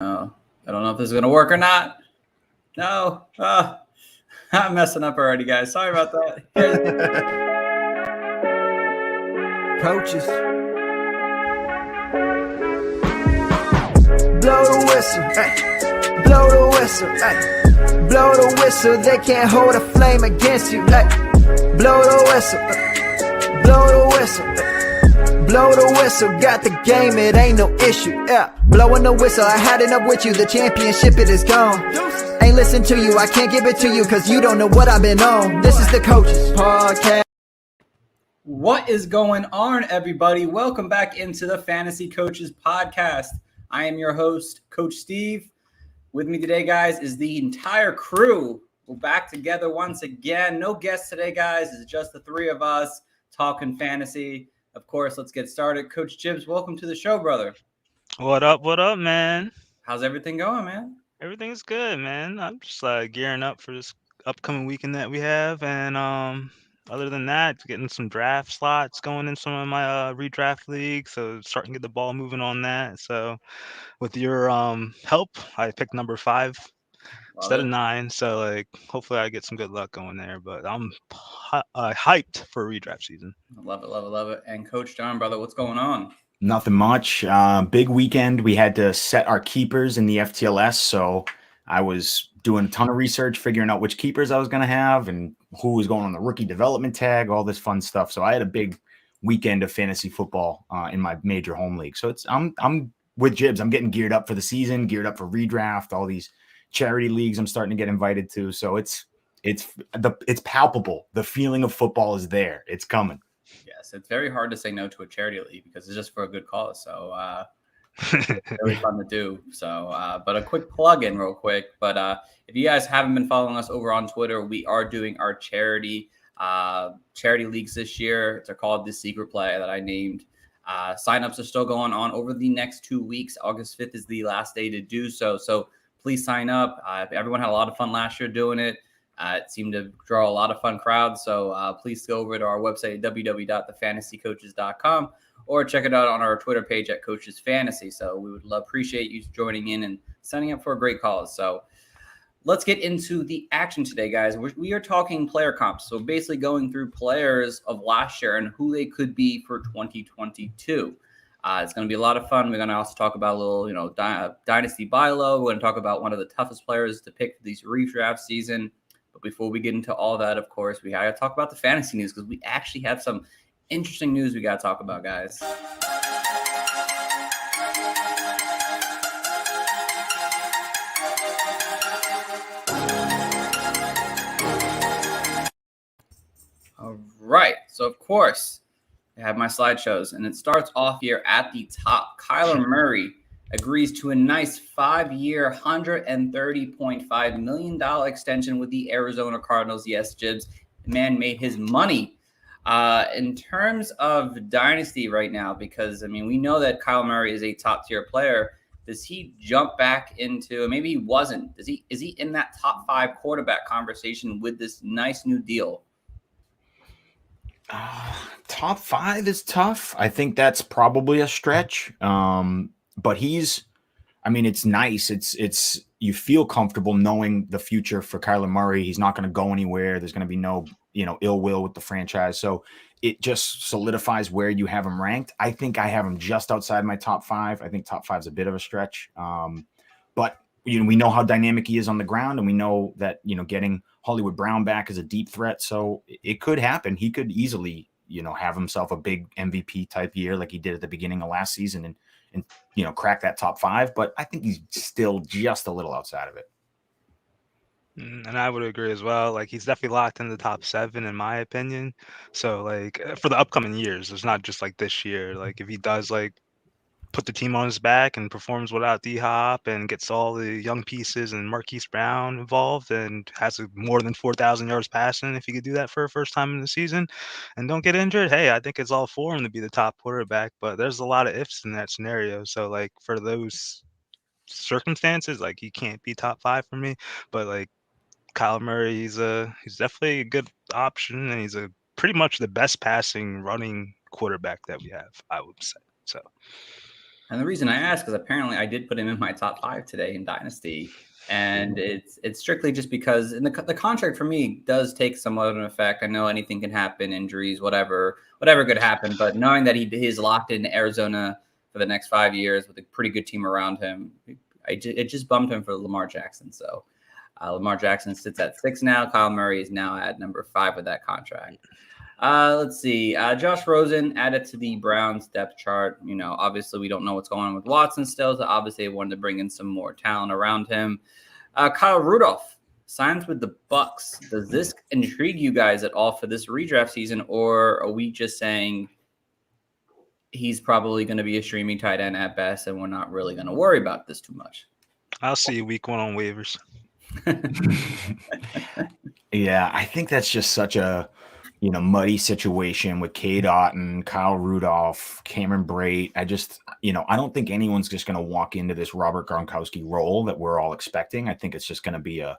I don't know if this is going to work or not. No. I'm messing up already, guys. Sorry about that. Coaches. Blow the whistle, ay. Blow the whistle, ay. Blow the whistle, they can't hold a flame against you, ay. Blow the whistle, blow the whistle, ay. Blow the whistle, got the game, it ain't no issue, yeah. Blowing the whistle, I had enough with you, the championship, it is gone. Ain't listen to you, I can't give it to you, cause you don't know what I've been on. This is the Coaches Podcast. What is going on, everybody? Welcome back into the Fantasy Coaches Podcast. I am your host, Coach Steve. With me today, guys, is the entire crew. We're back together once again. No guests today, guys. It's just the three of us talking fantasy. Of course, let's get started. Coach Jibbs, welcome to the show, brother. What up, man? How's everything going, man? Everything's good, man. I'm just gearing up for this upcoming weekend that we have, and other than that, getting some draft slots going in some of my redraft leagues, so starting to get the ball moving on that. So with your help, I picked number 5 instead of 9, so hopefully I get some good luck going there. But I'm hyped for redraft season. Love it. And Coach John, brother, what's going on? Nothing much. Big weekend. We had to set our keepers in the FTLS, so I was doing a ton of research, figuring out which keepers I was going to have and who was going on the rookie development tag, all this fun stuff. So I had a big weekend of fantasy football in my major home league. So I'm with Jibbs. I'm getting geared up for the season, geared up for redraft, all these charity leagues I'm starting to get invited to. So it's palpable. The feeling of football is there. It's coming. Yes, it's very hard to say no to a charity league because it's just for a good cause. So it's really fun to do. So, but a quick plug-in real quick. But if you guys haven't been following us over on Twitter, we are doing our charity leagues this year. They're called The Secret Play that I named. Signups are still going on over the next 2 weeks. August 5th is the last day to do so. So please sign up. Everyone had a lot of fun last year doing it. It seemed to draw a lot of fun crowds. So please go over to our website, www.thefantasycoaches.com, or check it out on our Twitter page at Coaches Fantasy. So we would appreciate you joining in and signing up for a great cause. So let's get into the action today, guys. We are talking player comps. So basically going through players of last year and who they could be for 2022. It's going to be a lot of fun. We're going to also talk about a little, dynasty buy low. We're going to talk about one of the toughest players to pick for these redraft season. But before we get into all that, of course, we got to talk about the fantasy news because we actually have some interesting news we got to talk about, guys. All right. So, of course, I have my slideshows, and it starts off here at the top. Kyler Murray agrees to a nice 5-year, $130.5 million extension with the Arizona Cardinals. Yes, Jibbs, the man made his money. In terms of dynasty right now, because, we know that Kyler Murray is a top-tier player. Does he jump back into, maybe he wasn't, is he in that top 5 quarterback conversation with this nice new deal? Top 5 is tough. I think that's probably a stretch. But it's nice. It's you feel comfortable knowing the future for Kyler Murray. He's not going to go anywhere. There's going to be no, ill will with the franchise. So it just solidifies where you have him ranked. I think I have him just outside my top 5. I think top 5 is a bit of a stretch. But we know how dynamic he is on the ground, and we know that, getting Hollywood Brown back is a deep threat. So it could happen. He could easily, have himself a big MVP type year like he did at the beginning of last season and crack that top 5. But I think he's still just a little outside of it. And I would agree as well. He's definitely locked in the top 7, in my opinion. So, for the upcoming years, it's not just this year. If he does, put the team on his back and performs without D-Hop and gets all the young pieces and Marquise Brown involved and has more than 4,000 yards passing, if he could do that for a first time in the season and don't get injured, hey, I think it's all for him to be the top quarterback. But there's a lot of ifs in that scenario. So, for those circumstances, he can't be top 5 for me. But, Kyler Murray, he's definitely a good option, and he's pretty much the best passing running quarterback that we have, I would say. So And the reason I ask is apparently I did put him in my top 5 today in Dynasty. And it's strictly just because the contract for me does take somewhat of an effect. I know anything can happen, injuries, whatever could happen. But knowing that he's locked in Arizona for the next 5 years with a pretty good team around him, it just bumped him for Lamar Jackson. So Lamar Jackson sits at 6 now. Kyle Murray is now at number 5 with that contract. Let's see. Josh Rosen added to the Browns depth chart. Obviously we don't know what's going on with Watson still. So obviously they wanted to bring in some more talent around him. Kyle Rudolph signs with the Bucks. Does this intrigue you guys at all for this redraft season, or are we just saying he's probably going to be a streaming tight end at best, and we're not really going to worry about this too much? I'll see you week 1 on waivers. Yeah, I think that's just such a muddy situation with Cade Otton, Kyle Rudolph, Cameron Brate. I don't think anyone's just going to walk into this Robert Gronkowski role that we're all expecting. I think it's just going to be a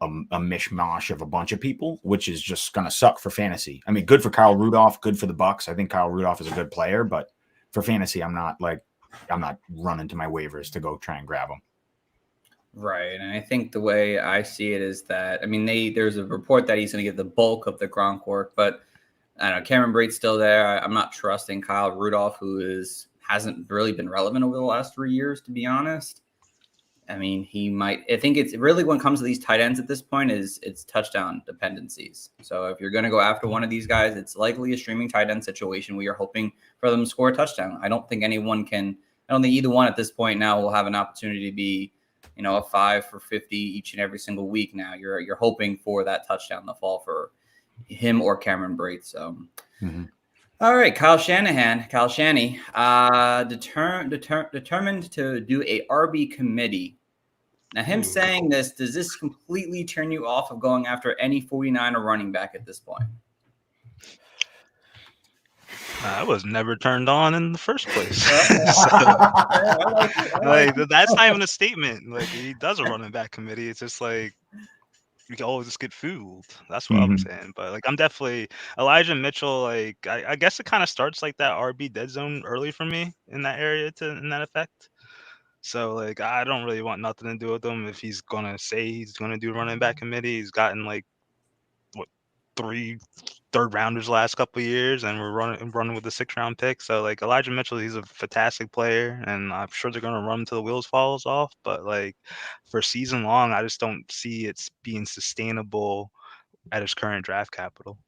mishmash of a bunch of people, which is just going to suck for fantasy. I mean, good for Kyle Rudolph, good for the Bucks. I think Kyle Rudolph is a good player, but for fantasy, I'm not running to my waivers to go try and grab him. Right. And I think the way I see it is that, there's a report that he's going to get the bulk of the Gronk work, but I don't know, Cameron Brate's still there. I'm not trusting Kyle Rudolph, who hasn't really been relevant over the last 3 years, to be honest. I think it's really, when it comes to these tight ends at this point, it's touchdown dependencies. So if you're going to go after one of these guys, it's likely a streaming tight end situation where you're hoping for them to score a touchdown. I don't think either one at this point now will have an opportunity to be, a 5 for 50 each and every single week. Now you're hoping for that touchdown to fall for him or Cameron Brate. So, All right, Kyle Shanahan, determined to do a RB committee. Now, him saying this, does this completely turn you off of going after any 49er running back at this point? I was never turned on in the first place. That's not even a statement. Like, he does a running back committee. It's just like, you can always just get fooled. That's what I'm saying. But I'm definitely Elijah Mitchell. I guess it kind of starts like that RB dead zone early for me in that area in that effect. So I don't really want nothing to do with him. If he's gonna say he's gonna do running back committee, he's gotten 3 third-rounders the last couple of years, and we're running with the 6th-round pick. So Elijah Mitchell, he's a fantastic player, and I'm sure they're gonna run him till the wheels falls off. But for season long, I just don't see it being sustainable at his current draft capital.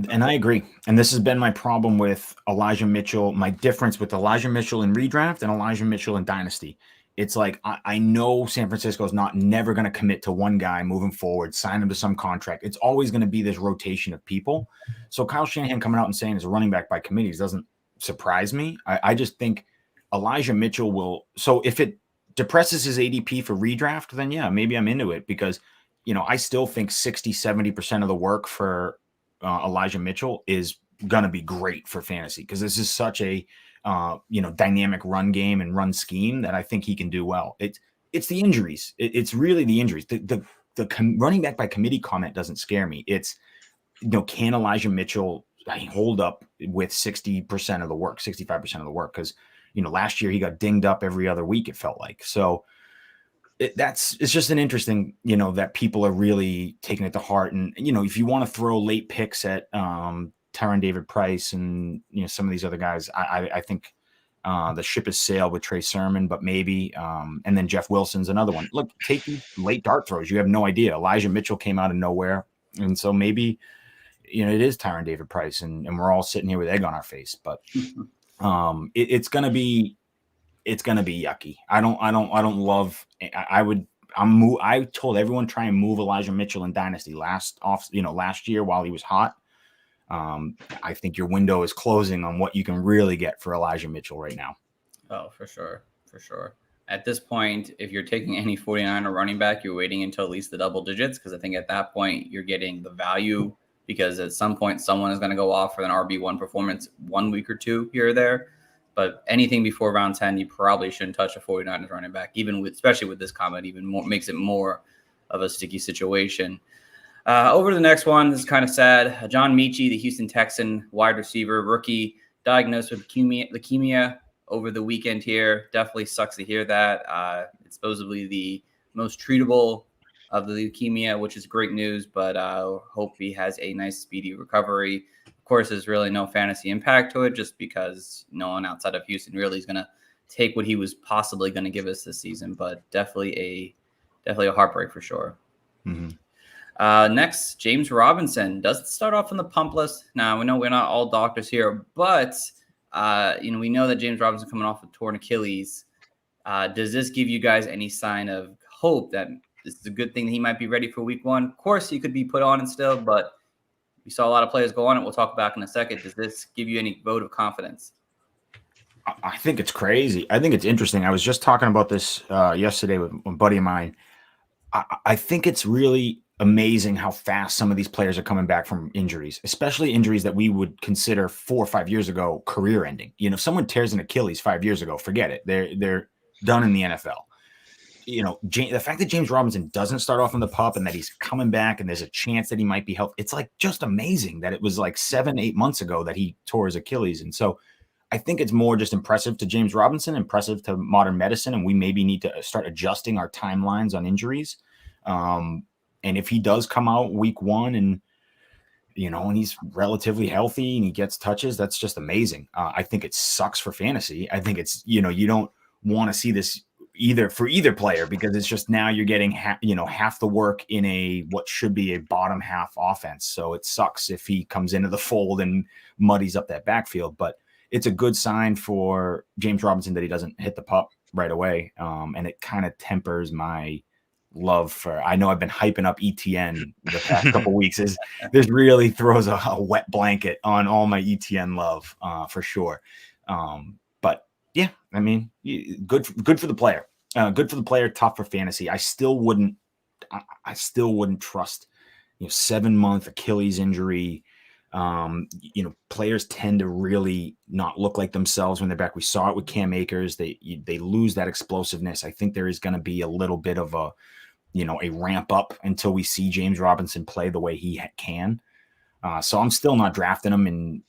And I agree. And this has been my problem with Elijah Mitchell. My difference with Elijah Mitchell in redraft and Elijah Mitchell in dynasty. It's I know San Francisco is never going to commit to one guy moving forward, sign him to some contract. It's always going to be this rotation of people. So Kyle Shanahan coming out and saying he's a running back by committees doesn't surprise me. I just think Elijah Mitchell will. So if it depresses his ADP for redraft, then yeah, maybe I'm into it, because, I still think 60-70% of the work for Elijah Mitchell is going to be great for fantasy, because this is such a dynamic run game and run scheme that I think he can do well. It's the injuries. It's really the injuries. The running back by committee comment doesn't scare me. It's, can Elijah Mitchell hold up with 60% of the work, 65% of the work? Because, last year he got dinged up every other week, it felt like. So it's just an interesting, that people are really taking it to heart. And, if you want to throw late picks at Tyron David Price and some of these other guys, I think the ship has sailed with Trey Sermon, but maybe and then Jeff Wilson's another one. Look, take these late dart throws. You have no idea. Elijah Mitchell came out of nowhere, and so maybe it is Tyron David Price, and we're all sitting here with egg on our face. But it's gonna be yucky. I don't love. I told everyone try and move Elijah Mitchell in dynasty last year while he was hot. I think your window is closing on what you can really get for Elijah Mitchell right now. Oh, for sure. At this point, if you're taking any 49er running back, you're waiting until at least the double digits, because I think at that point you're getting the value, because at some point someone is going to go off for an RB1 performance 1 week or 2 here or there. But anything before round 10, you probably shouldn't touch a 49ers running back, especially with this comment, even more makes it more of a sticky situation. Over to the next one. This is kind of sad. John Mechie, the Houston Texan wide receiver rookie, diagnosed with leukemia over the weekend here. Definitely sucks to hear that. It's supposedly the most treatable of the leukemia, which is great news, but hope he has a nice, speedy recovery. Of course, there's really no fantasy impact to it just because no one outside of Houston really is going to take what he was possibly going to give us this season, but definitely a heartbreak for sure. Mm-hmm. Next, James Robinson doesn't start off on the pump list. Now, we know we're not all doctors here, but we know that James Robinson coming off a torn Achilles. Does this give you guys any sign of hope that this is a good thing that he might be ready for week 1? Of course, he could be put on and still, but we saw a lot of players go on it. We'll talk back in a second. Does this give you any vote of confidence? I think it's crazy. I think it's interesting. I was just talking about this yesterday with a buddy of mine. I think it's really amazing how fast some of these players are coming back from injuries, especially injuries that we would consider 4 or 5 years ago career ending. If someone tears an Achilles 5 years ago, forget it. They're done in the NFL. The fact that James Robinson doesn't start off on the pup and that he's coming back and there's a chance that he might be healthy, it's like just amazing that it was like 7-8 months ago that he tore his Achilles. And so I think it's more just impressive to James Robinson, impressive to modern medicine, and we maybe need to start adjusting our timelines on injuries. And if he does come out week 1 and he's relatively healthy and he gets touches, that's just amazing. I think it sucks for fantasy. I think it's, you don't want to see this for either player, because it's just now you're getting half the work in what should be a bottom half offense. So it sucks if he comes into the fold and muddies up that backfield, but it's a good sign for James Robinson that he doesn't hit the pup right away. And it kind of tempers my love for, I know I've been hyping up ETN the past couple weeks. This really throws a wet blanket on all my ETN love for sure. But yeah, I mean, good for the player. Good for the player, tough for fantasy. I still wouldn't trust 7-month Achilles injury. Players tend to really not look like themselves when they're back. We saw it with Cam Akers. They lose that explosiveness. I think there is going to be a little bit of a ramp up until we see James Robinson play the way he can. So I'm still not drafting him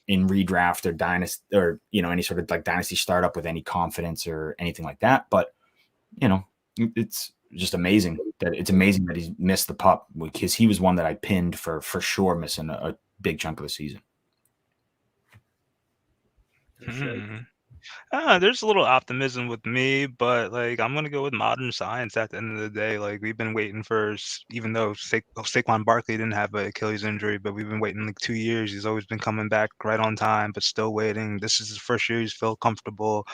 in redraft or dynasty or, any sort of like dynasty startup with any confidence or anything like that. But, it's just amazing that he's missed the pup, because he was one that I pinned for sure, missing a big chunk of the season. There's a little optimism with me, but I'm gonna go with modern science at the end of the day. We've been waiting for, even though Saquon Barkley didn't have an Achilles injury, but we've been waiting 2 years. He's always been coming back right on time, but still waiting. This is his first year he's felt comfortable.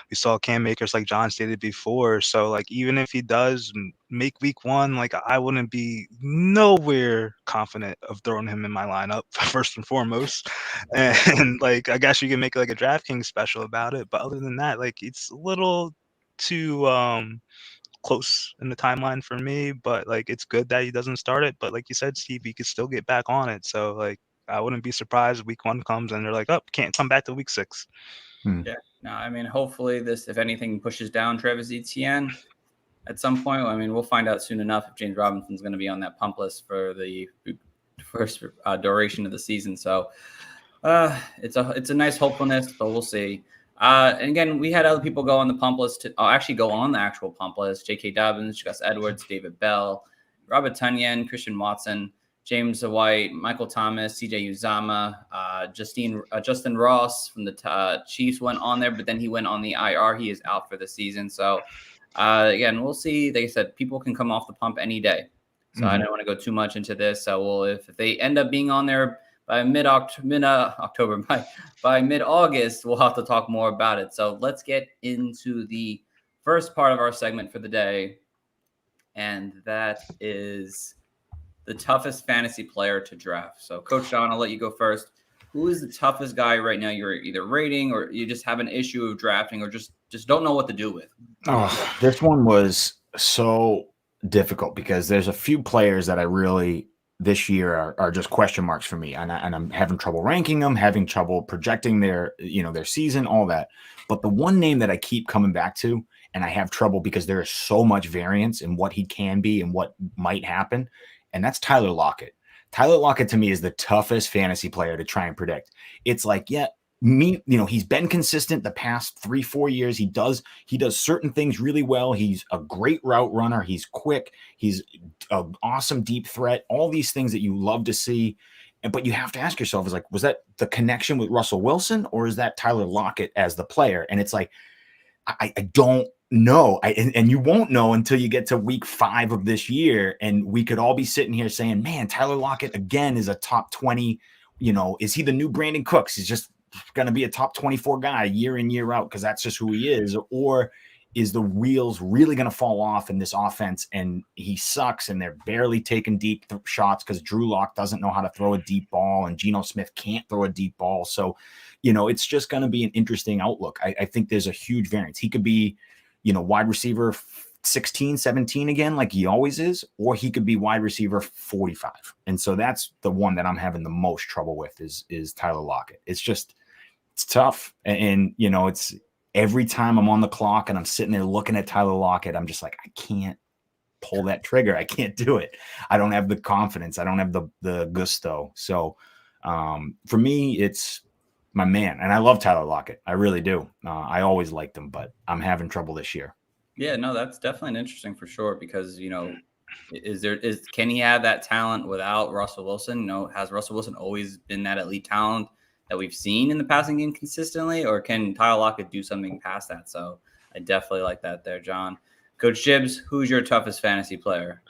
We saw Cam Akers, like John stated before. So even if he does make week 1, I wouldn't be nowhere confident of throwing him in my lineup first and foremost. And I guess you can make a DraftKings special about it, but other than that, it's a little too close in the timeline for me. But it's good that he doesn't start it. But like you said, Steve, he could still get back on it. So I wouldn't be surprised if week 1 comes and they're oh, can't come back to week 6. Yeah. No, I mean, hopefully this, if anything, pushes down Travis Etienne at some point. I mean, we'll find out soon enough if James Robinson's going to be on that pump list for the first duration of the season. So it's a nice hopefulness, but we'll see. And again, we had other people go on the pump list actually go on the actual pump list. J.K. Dobbins, Gus Edwards, David Bell, Robert Tonyan, Christian Watson, James White, Michael Thomas, C.J. Uzama, Justin Ross from the Chiefs went on there, but then he went on the IR. He is out for the season. So again, we'll see. Like I said, people can come off the pump any day. So I don't want to go too much into this. So if they end up being on there by mid-October, by mid-August, we'll have to talk more about it. So let's get into the first part of our segment for the day. And that is the toughest fantasy player to draft. So Coach John, I'll let you go first. Who is the toughest guy right now you're either rating or you just have an issue of drafting or just don't know what to do with? Oh, this one was so difficult because there's a few players that I really this year are just question marks for me. And I'm having trouble ranking them, having trouble projecting their season, all that. But the one name that I keep coming back to, and I have trouble because there is so much variance in what he can be and what might happen, and that's Tyler Lockett. Tyler Lockett to me is the toughest fantasy player to try and predict. It's he's been consistent the past 3-4 years. He does certain things really well. He's a great route runner. He's quick. He's an awesome deep threat. All these things that you love to see. But you have to ask yourself, is like, was that the connection with Russell Wilson, or is that Tyler Lockett as the player? And it's like, I don't know. And you won't know until you get to week 5 of this year. And we could all be sitting here saying, man, Tyler Lockett again is a top 20. Is he the new Brandon Cooks? He's just going to be a top 24 guy year in, year out because that's just who he is. Or is the wheels really going to fall off in this offense and he sucks and they're barely taking deep shots because Drew Lock doesn't know how to throw a deep ball and Geno Smith can't throw a deep ball. So, it's just going to be an interesting outlook. I think there's a huge variance. He could be, wide receiver 16, 17 again, like he always is, or he could be wide receiver 45. And so that's the one that I'm having the most trouble with is Tyler Lockett. It's tough. And it's, every time I'm on the clock and I'm sitting there looking at Tyler Lockett, I'm just like, I can't pull that trigger. I can't do it. I don't have the confidence. I don't have the gusto. So for me, it's my man. And I love Tyler Lockett. I really do. I always liked him, but I'm having trouble this year. Yeah, no, that's definitely an interesting for sure because, can he have that talent without Russell Wilson? Has Russell Wilson always been that elite talent that we've seen in the passing game consistently, or can Tyler Lockett do something past that? So I definitely like that there, John. Coach Gibbs, who's your toughest fantasy player?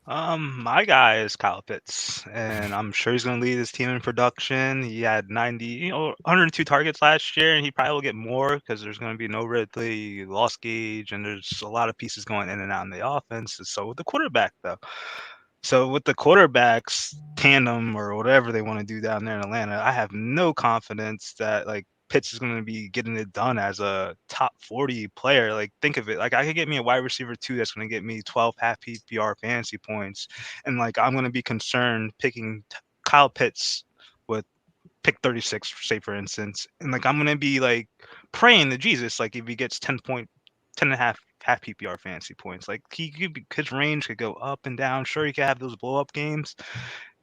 My guy is Kyle Pitts, and I'm sure he's going to lead his team in production. He had 102 targets last year, and he probably will get more because there's going to be no Ridley, lost Gage, and there's a lot of pieces going in and out in the offense. So with the quarterback, though. So with the quarterbacks tandem or whatever they want to do down there in Atlanta, I have no confidence that Pitts is going to be getting it done as a top 40 player. Like, think of it. Like, I could get me a wide receiver 2 that's going to get me 12 half PPR fantasy points. And I'm going to be concerned picking Kyle Pitts with pick 36, say for instance. And I'm going to be praying to Jesus, if he gets 10 and a half PPR fantasy points. His range could go up and down. Sure, he could have those blow up games,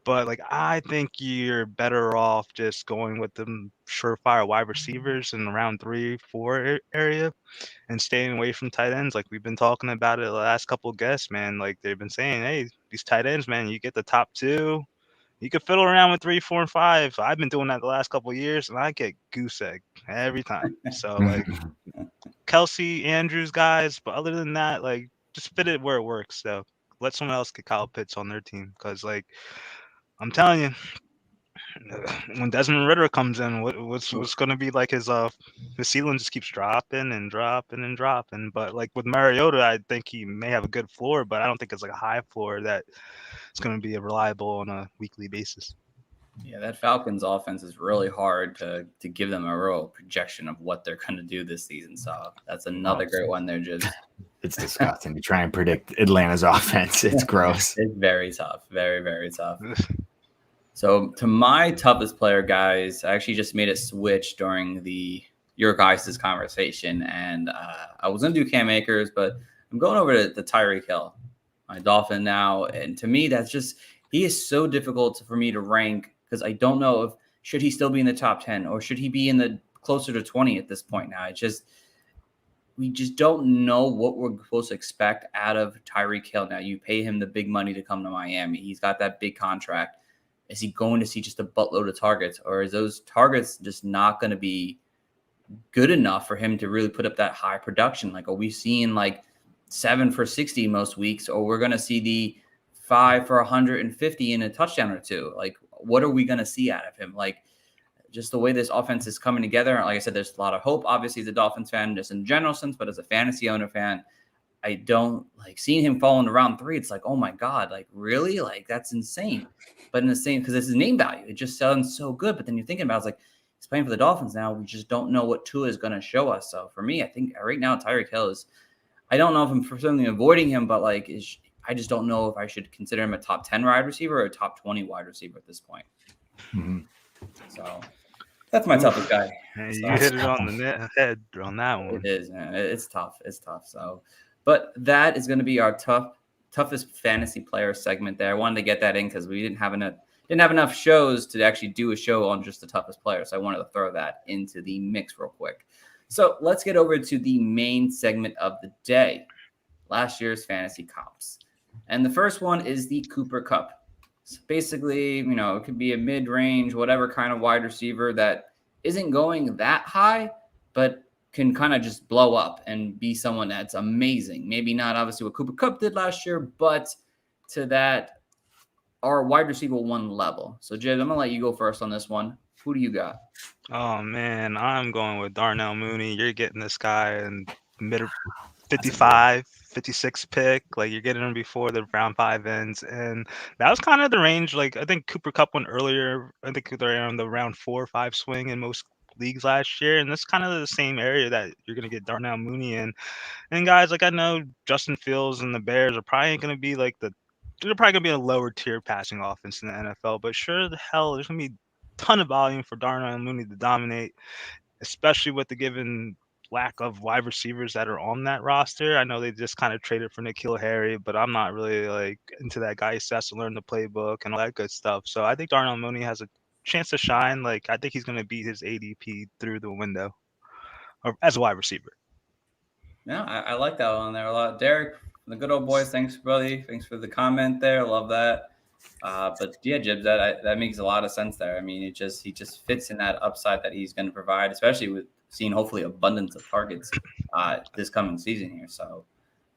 but I think you're better off just going with the surefire wide receivers in the round 3-4 area and staying away from tight ends. We've been talking about it the last couple of guests, man. They've been saying, hey, these tight ends, man, you get the top 2. You could fiddle around with 3, 4, and 5. I've been doing that the last couple of years, and I get goose egg every time. So, Kelsey, Andrews, guys, but other than that, just fit it where it works. So, let someone else get Kyle Pitts on their team because, I'm telling you, when Desmond Ridder comes in, what's going to be his ceiling just keeps dropping and dropping and dropping. But with Mariota, I think he may have a good floor, but I don't think it's a high floor that it's going to be reliable on a weekly basis. Yeah, that Falcons offense is really hard to give them a real projection of what they're going to do this season. So that's another great one there, Jibs. It's disgusting to try and predict Atlanta's offense. It's gross. It's very tough. Very, very tough. So to my toughest player, guys, I actually just made a switch during your guys' conversation. And I was going to do Cam Akers, but I'm going over to Tyreek Hill, my Dolphin now. And to me, he is so difficult for me to rank because I don't know should he still be in the top 10 or should he be in the closer to 20 at this point now. We just don't know what we're supposed to expect out of Tyreek Hill. Now you pay him the big money to come to Miami. He's got that big contract. Is he going to see just a buttload of targets, or is those targets just not going to be good enough for him to really put up that high production? Are we seeing 7 for 60 most weeks, or we're going to see the 5 for 150 in a touchdown or 2? What are we going to see out of him? Just the way this offense is coming together. Like I said, there's a lot of hope, obviously, as a Dolphins fan, just in general sense, but as a fantasy owner fan, I don't seeing him fall into round 3. It's oh my God, really? That's insane. But in the same, because it's his name value, it just sounds so good. But then you're thinking about he's playing for the Dolphins now. We just don't know what Tua is going to show us. So for me, I think right now, Tyreek Hill I don't know if I'm certainly avoiding him, but I just don't know if I should consider him a top 10 wide receiver or a top 20 wide receiver at this point. Mm-hmm. So that's my toughest guy. You hit it on the head on that one. It is, man. It's tough. It's tough. So, but that is going to be our toughest fantasy player segment there. I wanted to get that in because we didn't have didn't have enough shows to actually do a show on just the toughest player. So I wanted to throw that into the mix real quick. So let's get over to the main segment of the day, last year's fantasy comps. And the first one is the Cooper Kupp. So basically, it could be a mid-range, whatever kind of wide receiver that isn't going that high, but can kind of just blow up and be someone that's amazing. Maybe not obviously what Cooper Kupp did last year, but to that, our wide receiver one level. So, Jib, I'm going to let you go first on this one. Who do you got? Oh, man, I'm going with Darnell Mooney. You're getting this guy in mid 55, 56 pick. Like, you're getting him before the round 5 ends. And that was kind of the range. Like, I think Cooper Kupp went earlier. I think they're around the round 4 or 5 swing in most leagues last year. And that's kind of the same area that you're going to get Darnell Mooney in. And guys, like, I know Justin Fields and the Bears are probably going to be like they're probably going to be a lower tier passing offense in the NFL. But sure the hell, there's going to be a ton of volume for Darnell Mooney to dominate, especially with the given lack of wide receivers that are on that roster. I know they just kind of traded for N'Keal Harry, but I'm not really like into that guy. He still has to learn the playbook and all that good stuff. So I think Darnell Mooney has a chance to shine. Like, I think he's going to beat his ADP through the window or as a wide receiver. Yeah, I like that one there a lot. Derek, the good old boys, thanks, buddy. Thanks for the comment there. Love that. But yeah, Jibs, that makes a lot of sense there. I mean, he just fits in that upside that he's going to provide, especially with seeing hopefully abundance of targets this coming season here. So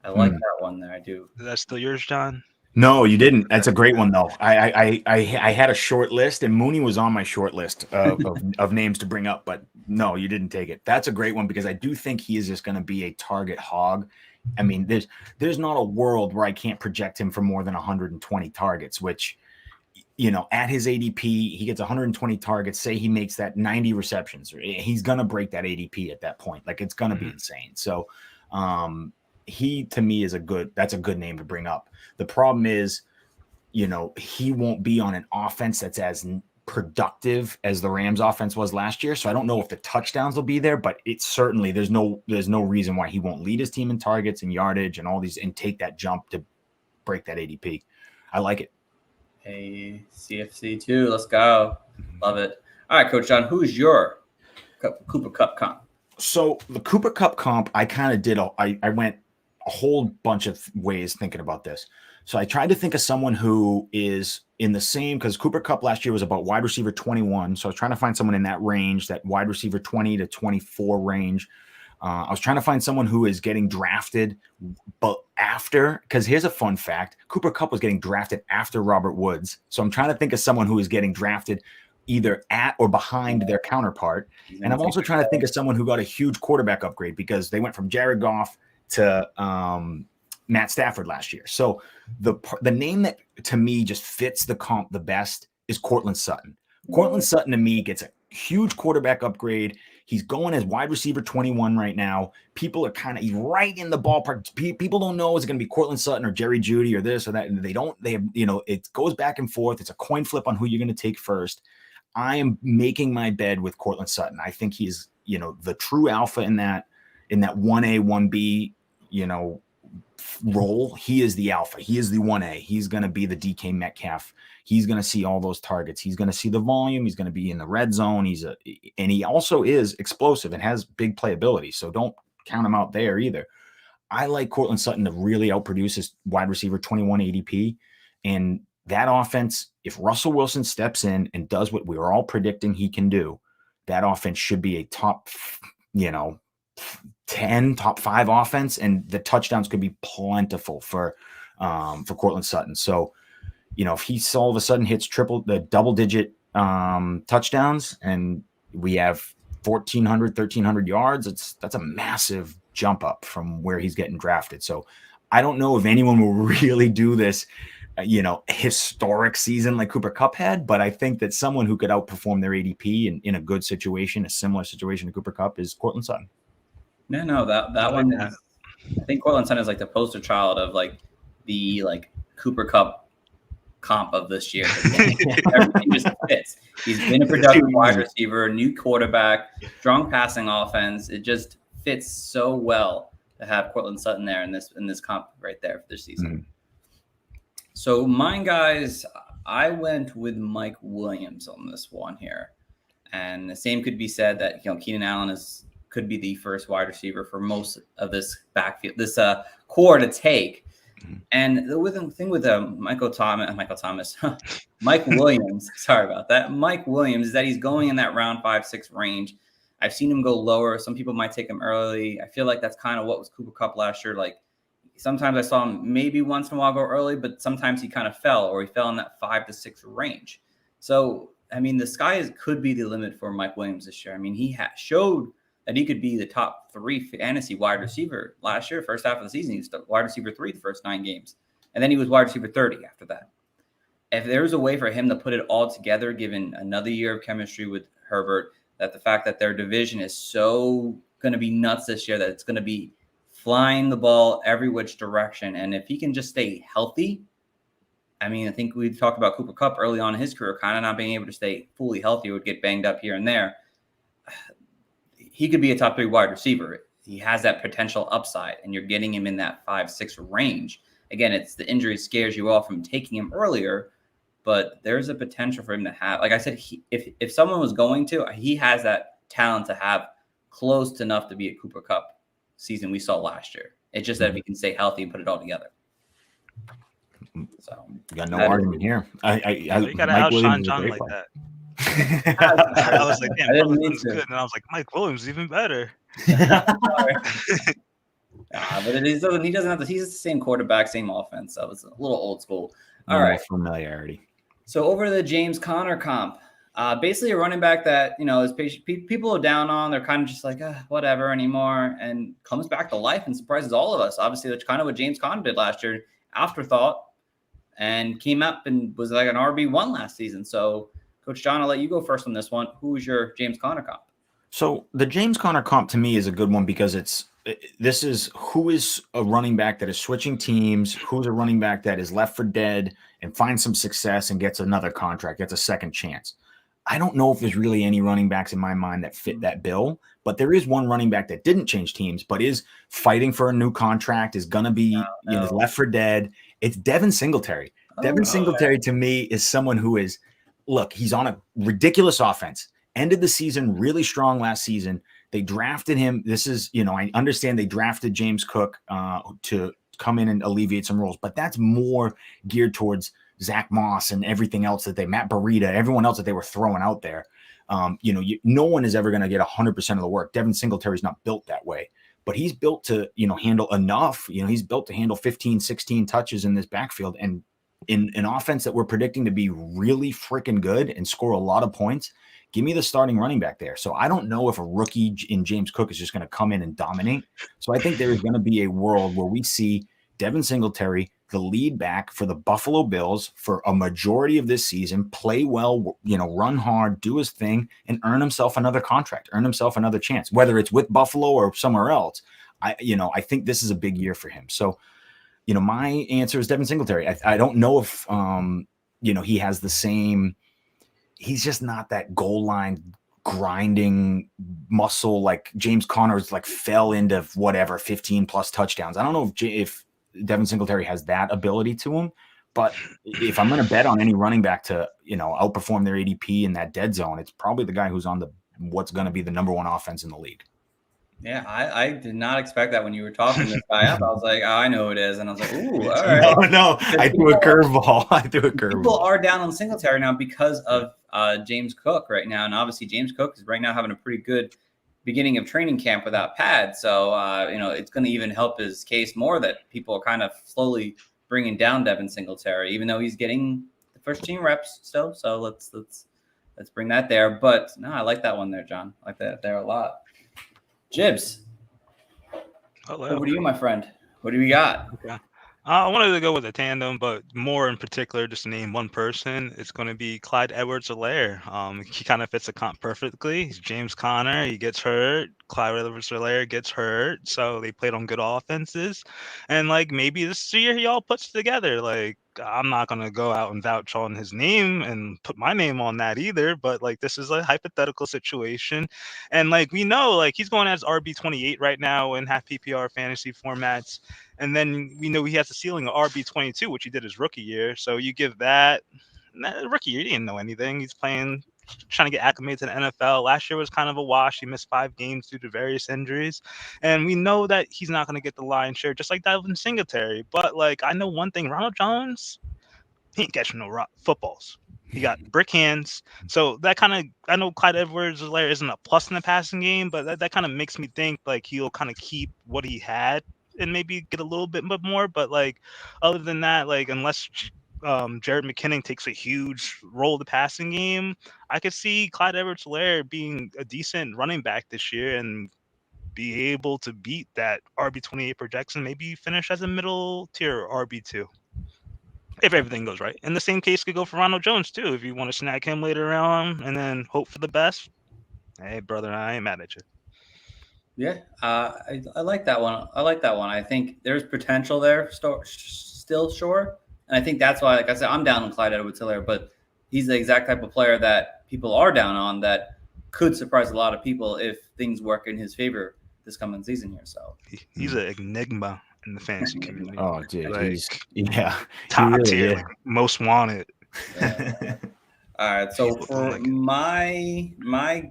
I like that one there. I do. Is that still yours, John? No, you didn't. That's a great one, though. I had a short list, and Mooney was on my short list of names to bring up, but no, you didn't take it. That's a great one because I do think he is just going to be a target hog. I mean, there's not a world where I can't project him for more than 120 targets, which, at his ADP, he gets 120 targets. Say he makes that 90 receptions. He's going to break that ADP at that point. Like, it's going to be insane. So, he to me that's a good name to bring up. The problem is, he won't be on an offense that's as productive as the Rams offense was last year. So I don't know if the touchdowns will be there, but it's certainly there's no reason why he won't lead his team in targets and yardage and all these and take that jump to break that ADP. I like it. Hey, CFC 2, let's go. Love it. All right, Coach John, who's your Cooper Kupp comp? So the Cooper Kupp comp, I kind of did. I went a whole bunch of ways thinking about this. So I tried to think of someone who is in the same, because Cooper Kupp last year was about wide receiver 21. So I was trying to find someone in that range, that wide receiver 20 to 24 range. I was trying to find someone who is getting drafted, but after, because here's a fun fact, Cooper Kupp was getting drafted after Robert Woods. So I'm trying to think of someone who is getting drafted either at or behind their counterpart. And I'm also trying to think of someone who got a huge quarterback upgrade because they went from Jared Goff to Matt Stafford last year. So the name that to me just fits the comp the best is Courtland Sutton. Courtland Sutton to me gets a huge quarterback upgrade. He's going as wide receiver 21 right now. People are he's right in the ballpark. People don't know is it going to be Courtland Sutton or Jerry Jeudy or this or that. And it goes back and forth. It's a coin flip on who you're going to take first. I am making my bed with Courtland Sutton. I think he's, the true alpha in that 1A, 1B, role. He is the alpha. He is the 1A. He's going to be the DK Metcalf. He's going to see all those targets. He's going to see the volume. He's going to be in the red zone. And he also is explosive and has big playability. So don't count him out there either. I like Courtland Sutton to really outproduce his wide receiver 21 ADP. And that offense, if Russell Wilson steps in and does what we were all predicting he can do, that offense should be a top, 10, top 5 offense, and the touchdowns could be plentiful for Courtland Sutton. So, if he all of a sudden hits double-digit touchdowns, and we have 1,400, 1,300 yards, that's a massive jump up from where he's getting drafted. So, I don't know if anyone will really do this, historic season like Cooper Kupp had, but I think that someone who could outperform their ADP in a good situation, a similar situation to Cooper Kupp, is Courtland Sutton. No, that one is, I think Courtland Sutton is like the poster child of like the Cooper Kupp comp of this year. Everything just fits. He's been a productive wide receiver, new quarterback, strong passing offense. It just fits so well to have Courtland Sutton there in this comp right there for this season. So mine, guys, I went with Mike Williams on this one here. And the same could be said that, Keenan Allen could be the first wide receiver for most of this backfield, this core to take. And the thing with Mike Williams, sorry about that. Mike Williams is that he's going in that round 5-6 range. I've seen him go lower. Some people might take him early. I feel like that's kind of what was Cooper Kupp last year. Like sometimes I saw him maybe once in a while go early, but sometimes he kind of fell, or he fell in that 5 to 6 range. So, I mean, the sky could be the limit for Mike Williams this year. I mean, he showed that he could be the top 3 fantasy wide receiver last year. First half of the season, he was wide receiver 3 the first 9 games. And then he was wide receiver 30 after that. If there's a way for him to put it all together, given another year of chemistry with Herbert, that the fact that their division is so going to be nuts this year, that it's going to be flying the ball every which direction. And if he can just stay healthy, I mean, I think we talked about Cooper Kupp early on in his career, kind of not being able to stay fully healthy, would get banged up here and there. He could be a top 3 wide receiver. He has that potential upside, and you're getting him in that 5-6 range. Again, it's the injury scares you off from taking him earlier, but there's a potential for him to have, like I said, if someone was going to, he has that talent to have close to enough to be a Cooper Kupp season we saw last year. It's just that if he can stay healthy and put it all together. So you got no argument here. You got to outshine John like that. I was like, damn, Williams good, and I was like, Mike Williams is even better. But he doesn't have to. He's the same quarterback, same offense. So it's a little old school. All right, familiarity. So over to the James Conner comp. Basically a running back that, is people are down on. They're kind of just like, whatever anymore, and comes back to life and surprises all of us. Obviously, that's kind of what James Conner did last year. Afterthought, and came up and was like an RB1 last season. So, Coach John, I'll let you go first on this one. Who's your James Conner comp? So the James Conner comp to me is a good one because this is who is a running back that is switching teams, who's a running back that is left for dead and finds some success and gets another contract, gets a second chance. I don't know if there's really any running backs in my mind that fit that bill, but there is one running back that didn't change teams, but is fighting for a new contract, is going to be left for dead. It's Devin Singletary. Devin Singletary to me is someone who is, look, he's on a ridiculous offense. Ended the season really strong last season. They drafted him. This is, I understand they drafted James Cook to come in and alleviate some roles, but that's more geared towards Zach Moss and everything else Matt Breida, everyone else that they were throwing out there. No one is ever going to get 100% of the work. Devin Singletary is not built that way, but he's built to, handle enough. He's built to handle 15, 16 touches in this backfield. And in an offense that we're predicting to be really freaking good and score a lot of points, give me the starting running back there. So I don't know if a rookie in James Cook is just going to come in and dominate. So I think there is going to be a world where we see Devin Singletary, the lead back for the Buffalo Bills for a majority of this season, play well, run hard, do his thing, and earn himself another contract, earn himself another chance, whether it's with Buffalo or somewhere else. I think this is a big year for him. So, my answer is Devin Singletary. I don't know if, he has the same, he's just not that goal line grinding muscle like James Conner's fell into 15 plus touchdowns. I don't know if Devin Singletary has that ability to him, but if I'm going to bet on any running back to, outperform their ADP in that dead zone, it's probably the guy who's on what's going to be the number 1 offense in the league. Yeah, I did not expect that when you were talking this guy up. I was like, I know who it is. And I was like, ooh, all right. No, I threw a curveball. People are down on Singletary now because of James Cook right now. And obviously James Cook is right now having a pretty good beginning of training camp without pads. So, it's going to even help his case more that people are kind of slowly bringing down Devin Singletary, even though he's getting the first team reps still. So let's bring that there. But no, I like that one there, John. I like that there a lot. Jibs, hello. Over to you, my friend. What do we got? Okay. I wanted to go with a tandem, but more in particular, just to name one person, it's going to be Clyde Edwards-Helaire. He kind of fits the comp perfectly. He's James Conner. He gets hurt. Clyde Edwards-Helaire gets hurt. So they played on good offenses. And, maybe this year he all puts together. I'm not going to go out and vouch on his name and put my name on that either. But, this is a hypothetical situation. And, we know, he's going as RB28 right now in half PPR fantasy formats. And then we know he has a ceiling of RB22, which he did his rookie year. So you give that Rookie year, he didn't know anything. He's playing, trying to get acclimated to the NFL. Last year was kind of a wash. He missed 5 games due to various injuries, and we know that he's not going to get the lion's share, just like Devin Singletary. But like, I know one thing: Ronald Jones, he ain't catching no footballs. He got brick hands. So that kind of, I know Clyde Edwards-Helaire isn't a plus in the passing game, but that kind of makes me think like he'll kind of keep what he had and maybe get a little bit more. But like, other than that, like, unless Jared McKinnon takes a huge role in the passing game, I could see Clyde Edwards-Helaire being a decent running back this year and be able to beat that RB28 projection, maybe finish as a middle tier RB2 if everything goes right. And the same case could go for Ronald Jones too. If you want to snag him later on and then hope for the best, hey brother, I ain't mad at you. Yeah, I like that one. I think there's potential there, still sure, and I think that's why, like I said, I'm down on Clyde Edwards-Helaire, but he's the exact type of player that people are down on that could surprise a lot of people if things work in his favor this coming season here. So he's an enigma in the fantasy community. Oh, dude, like, top really tier, like, most wanted. Yeah. All right, so for my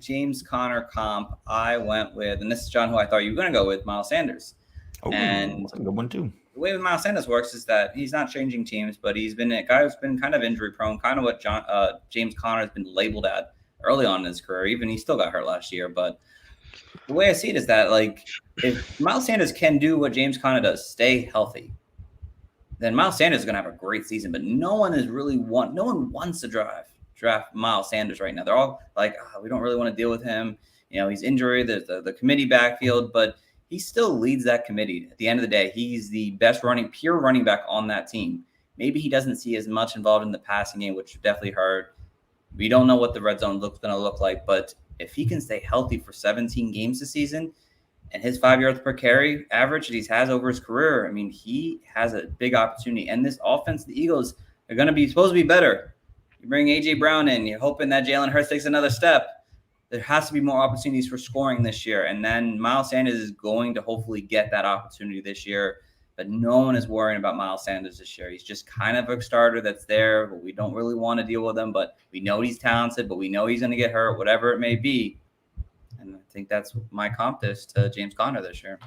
James Conner comp, I went with, and this is John, who I thought you were going to go with, Miles Sanders. Oh, and that's a good one too. The way with Miles Sanders works is that he's not changing teams, but he's been a guy who's been kind of injury prone, kind of what James Conner has been labeled at early on in his career. Even he still got hurt last year, but the way I see it is that, like, if Miles Sanders can do what James Conner does, stay healthy, then Miles Sanders is going to have a great season. But no one wants to draft Miles Sanders right now. They're all like, we don't really want to deal with him. You know, he's injured. There's the committee backfield, but he still leads that committee. At the end of the day, he's the best pure running back on that team. Maybe he doesn't see as much involved in the passing game, which definitely hurt. We don't know what the red zone going to look like, but if he can stay healthy for 17 games this season and his 5 yards per carry average that he has over his career, I mean, he has a big opportunity. And this offense, the Eagles are going to be supposed to be better. You bring A.J. Brown in, you're hoping that Jalen Hurts takes another step. There has to be more opportunities for scoring this year. And then Miles Sanders is going to hopefully get that opportunity this year. But no one is worrying about Miles Sanders this year. He's just kind of a starter that's there, but we don't really want to deal with him. But we know he's talented, but we know he's going to get hurt, whatever it may be. And I think that's my comp is to James Conner this year.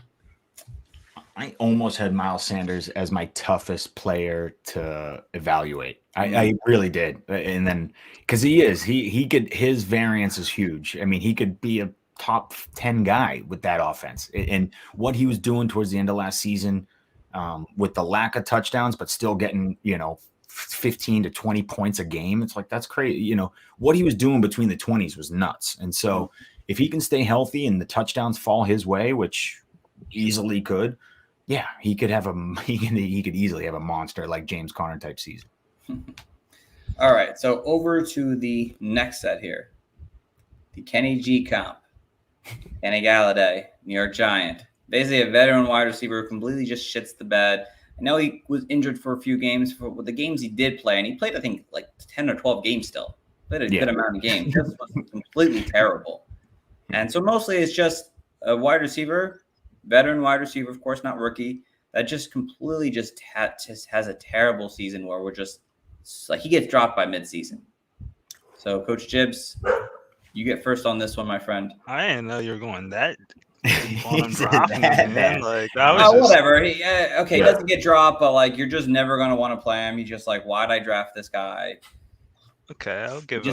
I almost had Miles Sanders as my toughest player to evaluate. I really did. And then because he could, his variance is huge. I mean, he could be a top 10 guy with that offense. And what he was doing towards the end of last season, with the lack of touchdowns, but still getting, 15 to 20 points a game. It's like, that's crazy. What he was doing between the 20s was nuts. And so if he can stay healthy and the touchdowns fall his way, which easily could, yeah, he could easily have a monster like James Conner type season. All right. So over to the next set here. The Kenny G comp. Kenny Galladay, New York Giant. Basically a veteran wide receiver who completely just shits the bed. I know he was injured for a few games. For the games he did play, and he played, I think, like 10 or 12 games still. Played a good amount of games. Just was completely terrible. And so mostly it's just a wide receiver, veteran wide receiver, of course, not rookie, that just completely just has a terrible season where we're just like he gets dropped by midseason. So, Coach Gibbs, you get first on this one, my friend. I didn't know you were going that. Whatever. He doesn't get dropped, but like you're just never gonna want to play him. He's just like, why'd I draft this guy? Okay, I'll give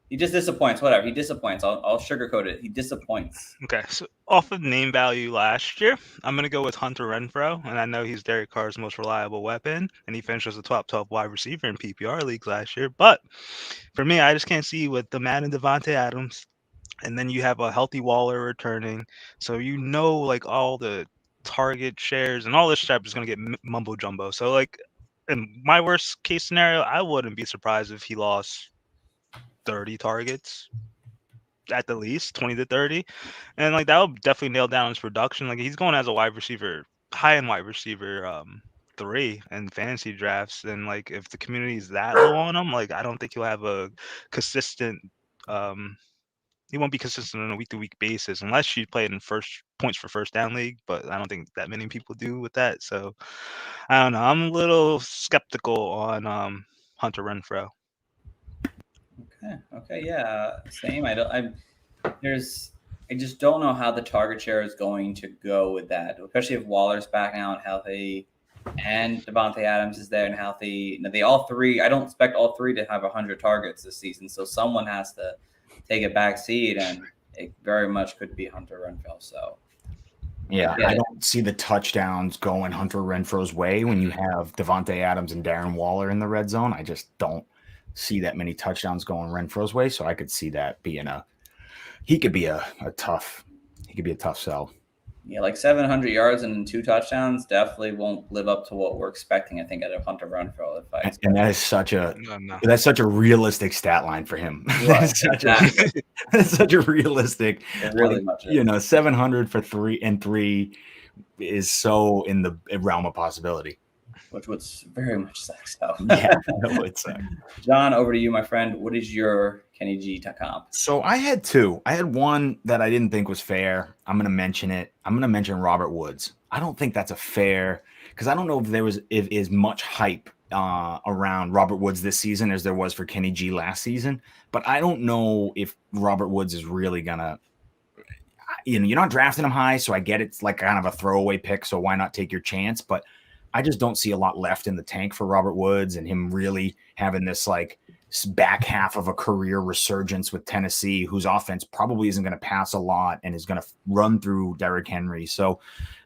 he just disappoints. Whatever. He disappoints. I'll sugarcoat it. He disappoints. Okay, so off of name value last year, I'm gonna go with Hunter Renfrow, and I know he's Derek Carr's most reliable weapon, and he finished as a top 12 wide receiver in PPR leagues last year. But for me, I just can't see with the Madden Devontae Adams. And then you have a healthy Waller returning. So like all the target shares and all this stuff is going to get mumbo jumbo. So like in my worst case scenario, I wouldn't be surprised if he lost 30 targets at the least, 20 to 30. And like that would definitely nail down his production. Like he's going as a wide receiver, high-end wide receiver 3 in fantasy drafts. And like if the community is that low on him, like I don't think he'll have a consistent he won't be consistent on a week-to-week basis unless you play it in first points for first down league, but I don't think that many people do with that. So I don't know. I'm a little skeptical on Hunter Renfrow. Okay, yeah, same. I just don't know how the target share is going to go with that, especially if Waller's back now and healthy, and Devontae Adams is there and healthy. They all three. I don't expect all three to have 100 targets this season, so someone has to take a back seat, and it very much could be Hunter Renfrow. So. Yeah, I don't see the touchdowns going Hunter Renfrow's way when you have Devontae Adams and Darren Waller in the red zone. I just don't see that many touchdowns going Renfrow's way. So I could see that being he could be a tough sell. Yeah, like 700 yards and 2 touchdowns definitely won't live up to what we're expecting, I think, out of Hunter Renfrow. And that is such a realistic stat line for him. Right, that's such a realistic. It really much is. 700 for 3 is so in the realm of possibility. Which would very much suck. So yeah, it sucks. John, over to you, my friend. What is your Kenny G comp? So I had 2. I had one that I didn't think was fair. I'm going to mention it. I'm going to mention Robert Woods. I don't think that's a fair, because I don't know if there was as much hype around Robert Woods this season as there was for Kenny G last season. But I don't know if Robert Woods is really going to, you're not drafting him high, so I get it's like kind of a throwaway pick, so why not take your chance? But I just don't see a lot left in the tank for Robert Woods and him really having this like back half of a career resurgence with Tennessee, whose offense probably isn't going to pass a lot and is going to run through Derrick Henry. So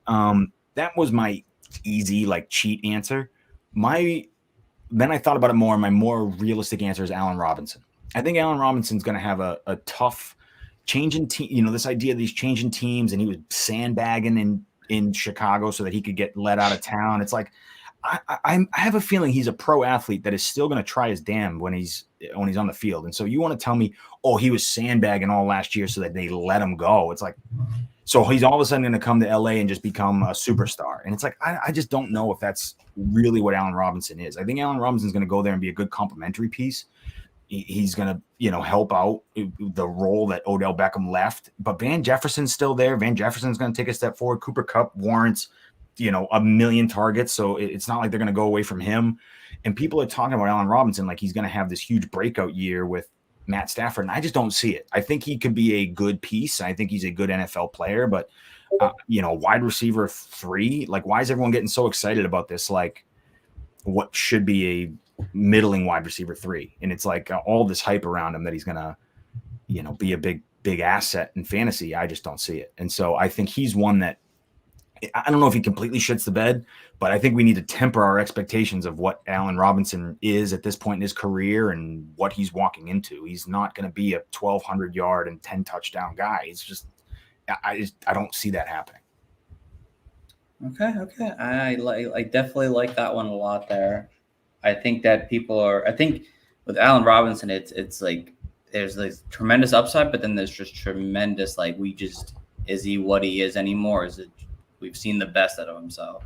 that was my easy, like cheat answer. Then I thought about it more. My more realistic answer is Allen Robinson. I think Allen Robinson's going to have a tough change in team. This idea of these changing teams, and he was sandbagging in Chicago so that he could get let out of town. It's like, I have a feeling he's a pro athlete that is still going to try his damn when he's on the field. And so you want to tell me, oh, he was sandbagging all last year so that they let him go. It's like, so he's all of a sudden going to come to LA and just become a superstar. And it's like, I just don't know if that's really what Allen Robinson is. I think Allen Robinson's going to go there and be a good complementary piece. He's going to, help out the role that Odell Beckham left. But Van Jefferson's still there. Van Jefferson's going to take a step forward. Cooper Kupp warrants, 1 million targets. So it's not like they're going to go away from him. And people are talking about Allen Robinson like he's going to have this huge breakout year with Matt Stafford. And I just don't see it. I think he could be a good piece. I think he's a good NFL player. But, wide receiver 3, like, why is everyone getting so excited about this? Like, what should be a middling wide receiver 3, and it's like all this hype around him that he's gonna be a big asset in fantasy. I just don't see it. And so I think he's one that I don't know if he completely shits the bed, but I think we need to temper our expectations of what Allen Robinson is at this point in his career and what he's walking into. He's not going to be a 1,200 yard and 10 touchdown guy. It's just I don't see that happening. Okay. I definitely like that one a lot there. I think that I think with Allen Robinson, it's like there's this tremendous upside, but then there's just tremendous, like, is he what he is anymore? We've seen the best out of him. So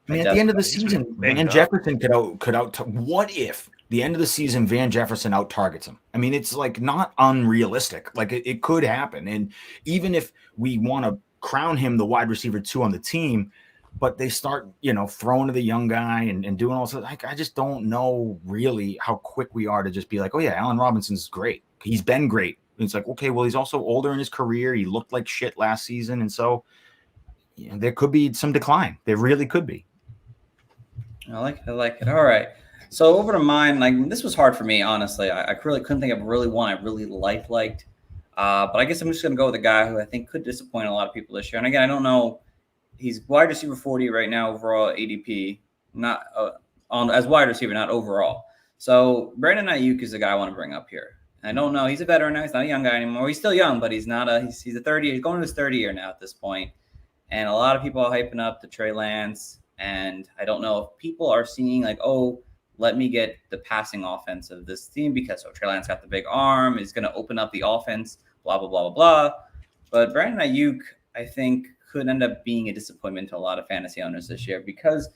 I mean, at the end of the season, Van Jefferson could out. What if the end of the season Van Jefferson out targets him? I mean, it's like not unrealistic. Like it could happen. And even if we want to crown him the wide receiver 2 on the team, but they start, throwing to the young guy and doing all this. Like, I just don't know really how quick we are to just be like, oh yeah, Allen Robinson's great. He's been great. And it's like, okay, well, he's also older in his career. He looked like shit last season. And so there could be some decline. There really could be. I like it. All right. So over to mine, like, this was hard for me, honestly. I really couldn't think of really one I really liked. But I guess I'm just going to go with a guy who I think could disappoint a lot of people this year. And again, I don't know. He's wide receiver 40 right now, overall ADP, not as wide receiver, not overall. So Brandon Ayuk is the guy I want to bring up here. I don't know. He's a veteran now. He's not a young guy anymore. He's still young, but he's not he's a 30. He's going to his 30 year now at this point. And a lot of people are hyping up the Trey Lance. And I don't know if people are seeing like, oh, let me get the passing offense of this team because Trey Lance got the big arm. Is going to open up the offense, blah, blah, blah, blah, blah. But Brandon Ayuk, I think, could end up being a disappointment to a lot of fantasy owners this year because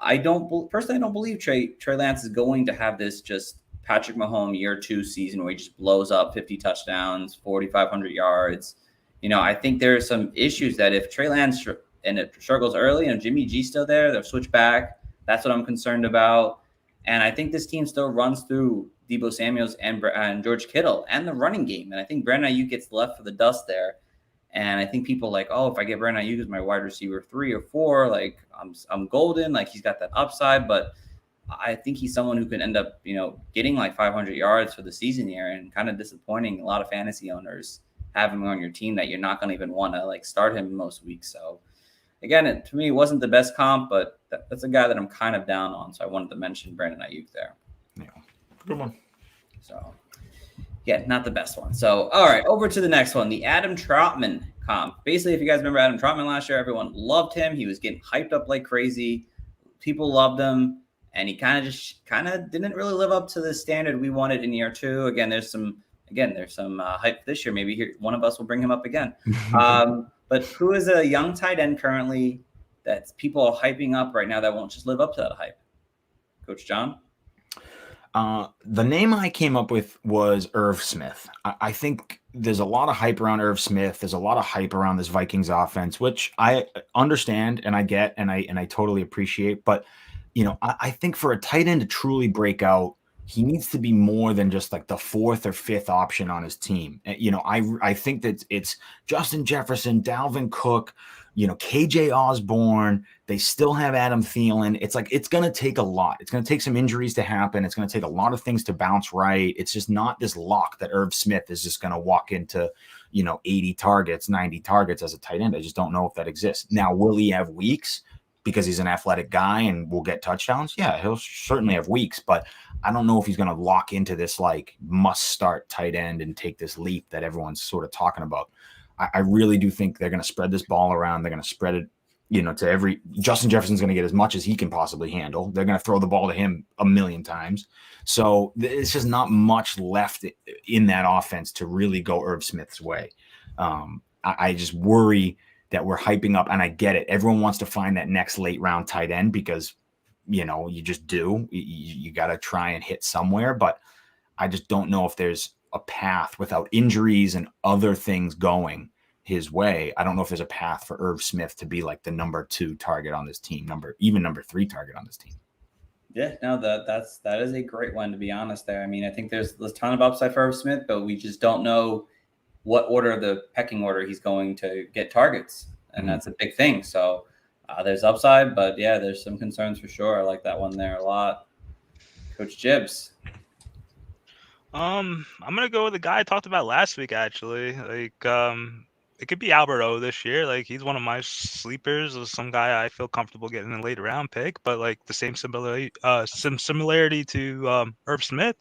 I don't believe Trey Lance is going to have this just Patrick Mahomes year 2 season where he just blows up 50 touchdowns, 4,500 yards. I think there are some issues that if Trey Lance and it struggles early and Jimmy G's still there, they'll switch back. That's what I'm concerned about. And I think this team still runs through Debo Samuels and George Kittle and the running game. And I think Brandon Ayuk gets left for the dust there. And I think people like, oh, if I get Brandon Ayuk as my wide receiver 3 or 4, like I'm golden. Like he's got that upside, but I think he's someone who can end up, getting like 500 yards for the season here, and kind of disappointing a lot of fantasy owners have him on your team that you're not going to even want to like start him most weeks. So again, to me, it wasn't the best comp, but that's a guy that I'm kind of down on. So I wanted to mention Brandon Ayuk there. Yeah, good one. So yeah, not the best one. So all right, over to the next one, the Adam Trautman comp. Basically, if you guys remember Adam Trautman last year, everyone loved him. He was getting hyped up like crazy. People loved him. And he kind of didn't really live up to the standard we wanted in year 2. Again, there's some hype this year. Maybe one of us will bring him up again. But who is a young tight end currently that people are hyping up right now that won't just live up to that hype? Coach John? The name I came up with was Irv Smith. I think there's a lot of hype around Irv Smith. There's a lot of hype around this Vikings offense, which I understand and I get and I totally appreciate. But I think for a tight end to truly break out, he needs to be more than just like the 4th or 5th option on his team. I think that it's Justin Jefferson, Dalvin Cook, KJ Osborne. They still have Adam Thielen. It's like, it's going to take a lot. It's going to take some injuries to happen. It's going to take a lot of things to bounce right. It's just not this lock that Irv Smith is just going to walk into, 80 targets, 90 targets as a tight end. I just don't know if that exists. Now, will he have weeks because he's an athletic guy and will get touchdowns? Yeah, he'll certainly have weeks, but I don't know if he's going to lock into this like must start tight end and take this leap that everyone's sort of talking about. I really do think they're going to spread this ball around. They're going to spread it, to Justin Jefferson's going to get as much as he can possibly handle. They're going to throw the ball to him a million times. So it's just not much left in that offense to really go Irv Smith's way. I just worry that we're hyping up, and I get it. Everyone wants to find that next late round tight end because, you just do. You got to try and hit somewhere, but I just don't know if there's a path without injuries and other things going his way. I don't know if there's a path for Irv Smith to be like the number 2 target on this team, number 3 target on this team. Yeah, no, that is a great one, to be honest there. I mean, I think there's a ton of upside for Irv Smith, but we just don't know what order, the pecking order, he's going to get targets. And that's a big thing. So there's upside, but yeah, there's some concerns for sure. I like that one there a lot. Coach Jibbs. I'm gonna go with the guy I talked about last week, actually. It could be Albert O this year. Like, he's one of my sleepers, or some guy I feel comfortable getting a late round pick, but like the same similarity to Irv Smith.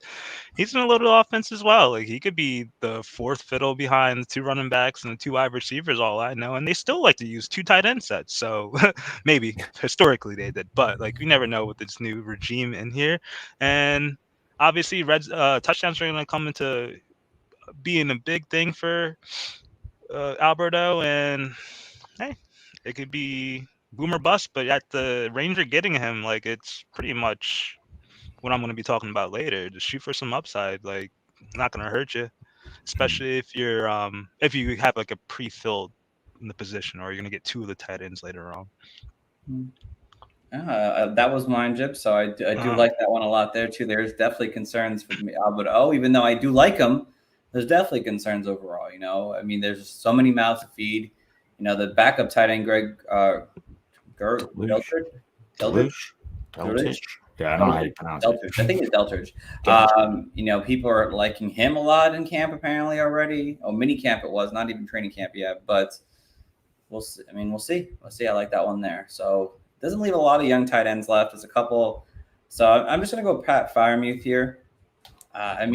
He's in a little offense as well. Like, he could be the 4th fiddle behind the 2 running backs and the 2 wide receivers, all I know. And they still like to use 2 tight end sets. So maybe historically they did, but like, we never know with this new regime in here. And obviously touchdowns are going to come into being a big thing for Alberto, and hey, it could be boom or bust, but at the range you're getting him, like, it's pretty much what I'm going to be talking about later. Just shoot for some upside. Like, not going to hurt you, especially if you're if you have like a pre-filled in the position, or you're going to get 2 of the tight ends later on. That was mine, Jib. So I do like that one a lot there too. There's definitely concerns for me, Alberto. Even though I do like him, there's definitely concerns overall. I mean, there's so many mouths to feed. The backup tight end, Greg Deltridge. Yeah, I don't know how you pronounce it. I think it's Deltridge. People are liking him a lot in camp apparently already. Oh, mini camp it was, not even training camp yet. But we'll see. We'll see. I like that one there. So it doesn't leave a lot of young tight ends left. There's a couple. So I'm just gonna go Pat Freiermuth here. Pat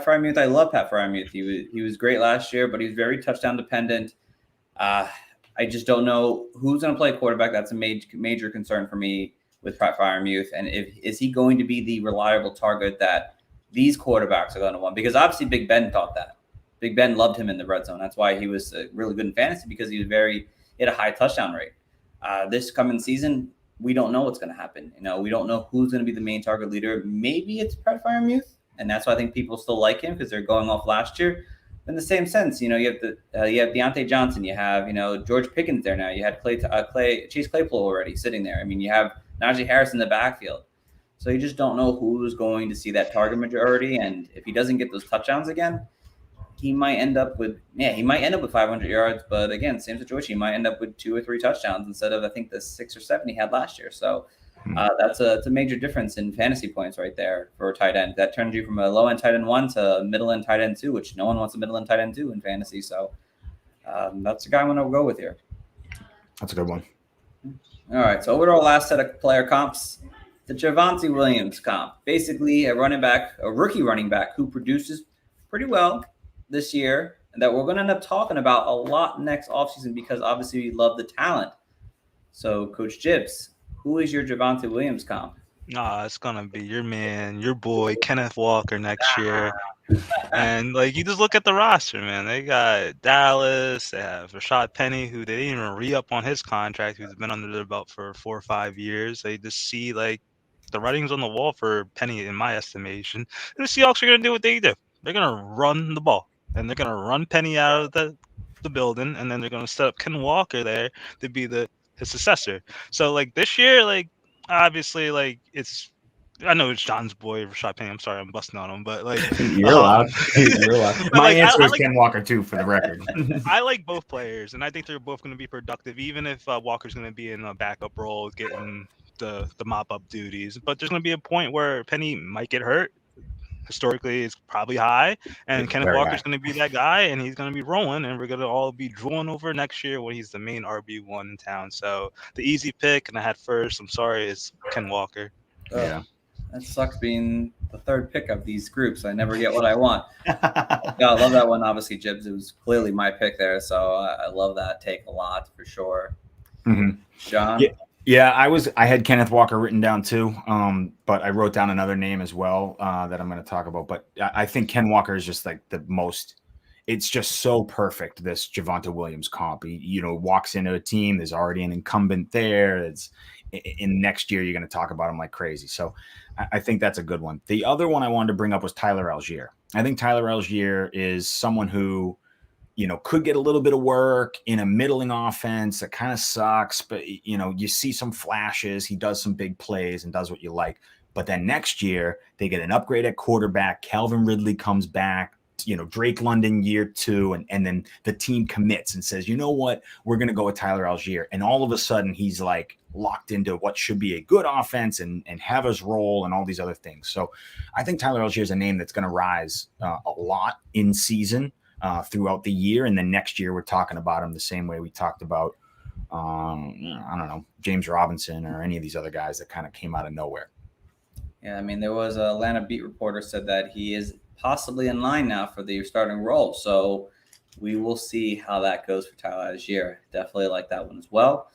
Freiermuth, I love Pat Freiermuth. He was great last year, but he's very touchdown dependent. I just don't know who's going to play quarterback. That's a major concern for me with Pat Freiermuth. And is he going to be the reliable target that these quarterbacks are going to want? Because obviously Big Ben thought that. Big Ben loved him in the red zone. That's why he was really good in fantasy, because he had a high touchdown rate. This coming season, we don't know what's going to happen. We don't know who's going to be the main target leader. Maybe it's Pat Freiermuth. And that's why I think people still like him, because they're going off last year. In the same sense, you have Deontay Johnson, you have George Pickens there now, you had Chase Claypool already sitting there. You have Najee Harris in the backfield. So you just don't know who's going to see that target majority. And if he doesn't get those touchdowns again, he might end up with 500 yards. But again, same situation. He might end up with 2 or 3 touchdowns instead of, I think, the 6 or 7 he had last year. So it's a major difference in fantasy points right there for a tight end. That turns you from a low end tight end 1 to a middle end tight end 2, which no one wants a middle end tight end 2 in fantasy. So that's the guy I'm going to go with here. That's a good one. All right. So over to our last set of player comps, the Javonte Williams comp. Basically, a rookie running back who produces pretty well this year, and that we're going to end up talking about a lot next offseason because obviously we love the talent. So, Coach Gibbs, who is your Javonte Williams comp? Nah, it's gonna be your man, your boy, Kenneth Walker next year. And like you just look at the roster, man. They got Dallas, they have Rashad Penny, who they didn't even re-up on his contract, who's been under their belt for 4 or 5 years. They just see like the writing's on the wall for Penny, in my estimation. And the Seahawks are gonna do what they do. They're gonna run the ball. And they're gonna run Penny out of the building, and then they're gonna set up Ken Walker there to be his successor. So like this year, like obviously, like I know it's John's boy, Rashad Penny. I'm sorry, I'm busting on him, but like You're allowed. You're allowed. but, My like, answer I is like- Ken Walker too, for the record. I like both players, and I think they're both going to be productive, even if Walker's going to be in a backup role, getting the mop up duties. But there's going to be a point where Penny might get hurt. Historically, it's probably high, and It's Kenneth very Walker's high. going to be that guy, and he's going to be rolling, and we're going to all be drooling over next year when he's the main RB1 in town. So the easy pick, and I had first, I'm sorry, is Ken Walker. Yeah. That sucks being the third pick of these groups. I never get what I want. Yeah, I love that one. Obviously, Gibbs, it was clearly my pick there. So I love that take a lot for sure. Mhm. Sean? Yeah, I had Kenneth Walker written down too, but I wrote down another name as well that I'm going to talk about. But I think Ken Walker is just like the most. It's just so perfect. This Javonte Williams comp. He, walks into a team. There's already an incumbent there. It's in next year you're going to talk about him like crazy. So I think that's a good one. The other one I wanted to bring up was Tyler Algier. I think Tyler Algier is someone who, could get a little bit of work in a middling offense that kind of sucks, but you see some flashes. He does some big plays and does what you like. But then next year they get an upgrade at quarterback. Calvin Ridley comes back. Drake London year 2, and then the team commits and says, you know what, we're going to go with Tyler Algier. And all of a sudden he's like locked into what should be a good offense and have his role and all these other things. So I think Tyler Algier is a name that's going to rise a lot in season throughout the year. And then next year we're talking about him the same way we talked about, I don't know, James Robinson or any of these other guys that kind of came out of nowhere. Yeah, I mean, there was a Atlanta beat reporter said that he is possibly in line now for the starting role. So we will see how that goes for Tyler Algier. Definitely like that one as well.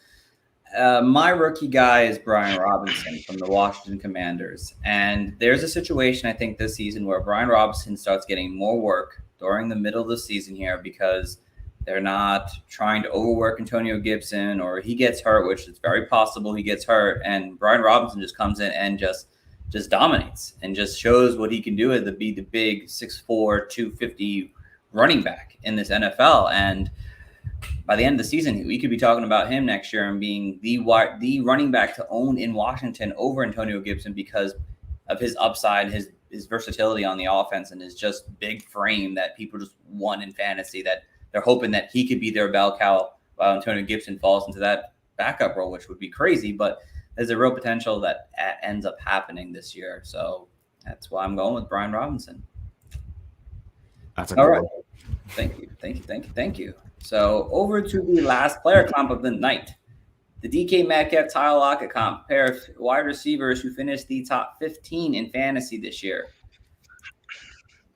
My rookie guy is Brian Robinson from the Washington Commanders. And there's a situation, I think, this season where Brian Robinson starts getting more work during the middle of the season here because they're not trying to overwork Antonio Gibson, or he gets hurt, which is very possible he gets hurt. And Brian Robinson just comes in and just dominates and just shows what he can do to be the big 6'4", 250 running back in this NFL. And by the end of the season, we could be talking about him next year and being the running back to own in Washington over Antonio Gibson because of his upside, his versatility on the offense, and his just big frame that people just want in fantasy, that they're hoping that he could be their bell cow while Antonio Gibson falls into that backup role, which would be crazy. But there's a real potential that ends up happening this year. So that's why I'm going with Brian Robinson. That's a All good right. one. Thank you. So over to the last player comp of the night. The DK Metcalf, Tyler Lockett comp, pair of wide receivers who finished the top 15 in fantasy this year.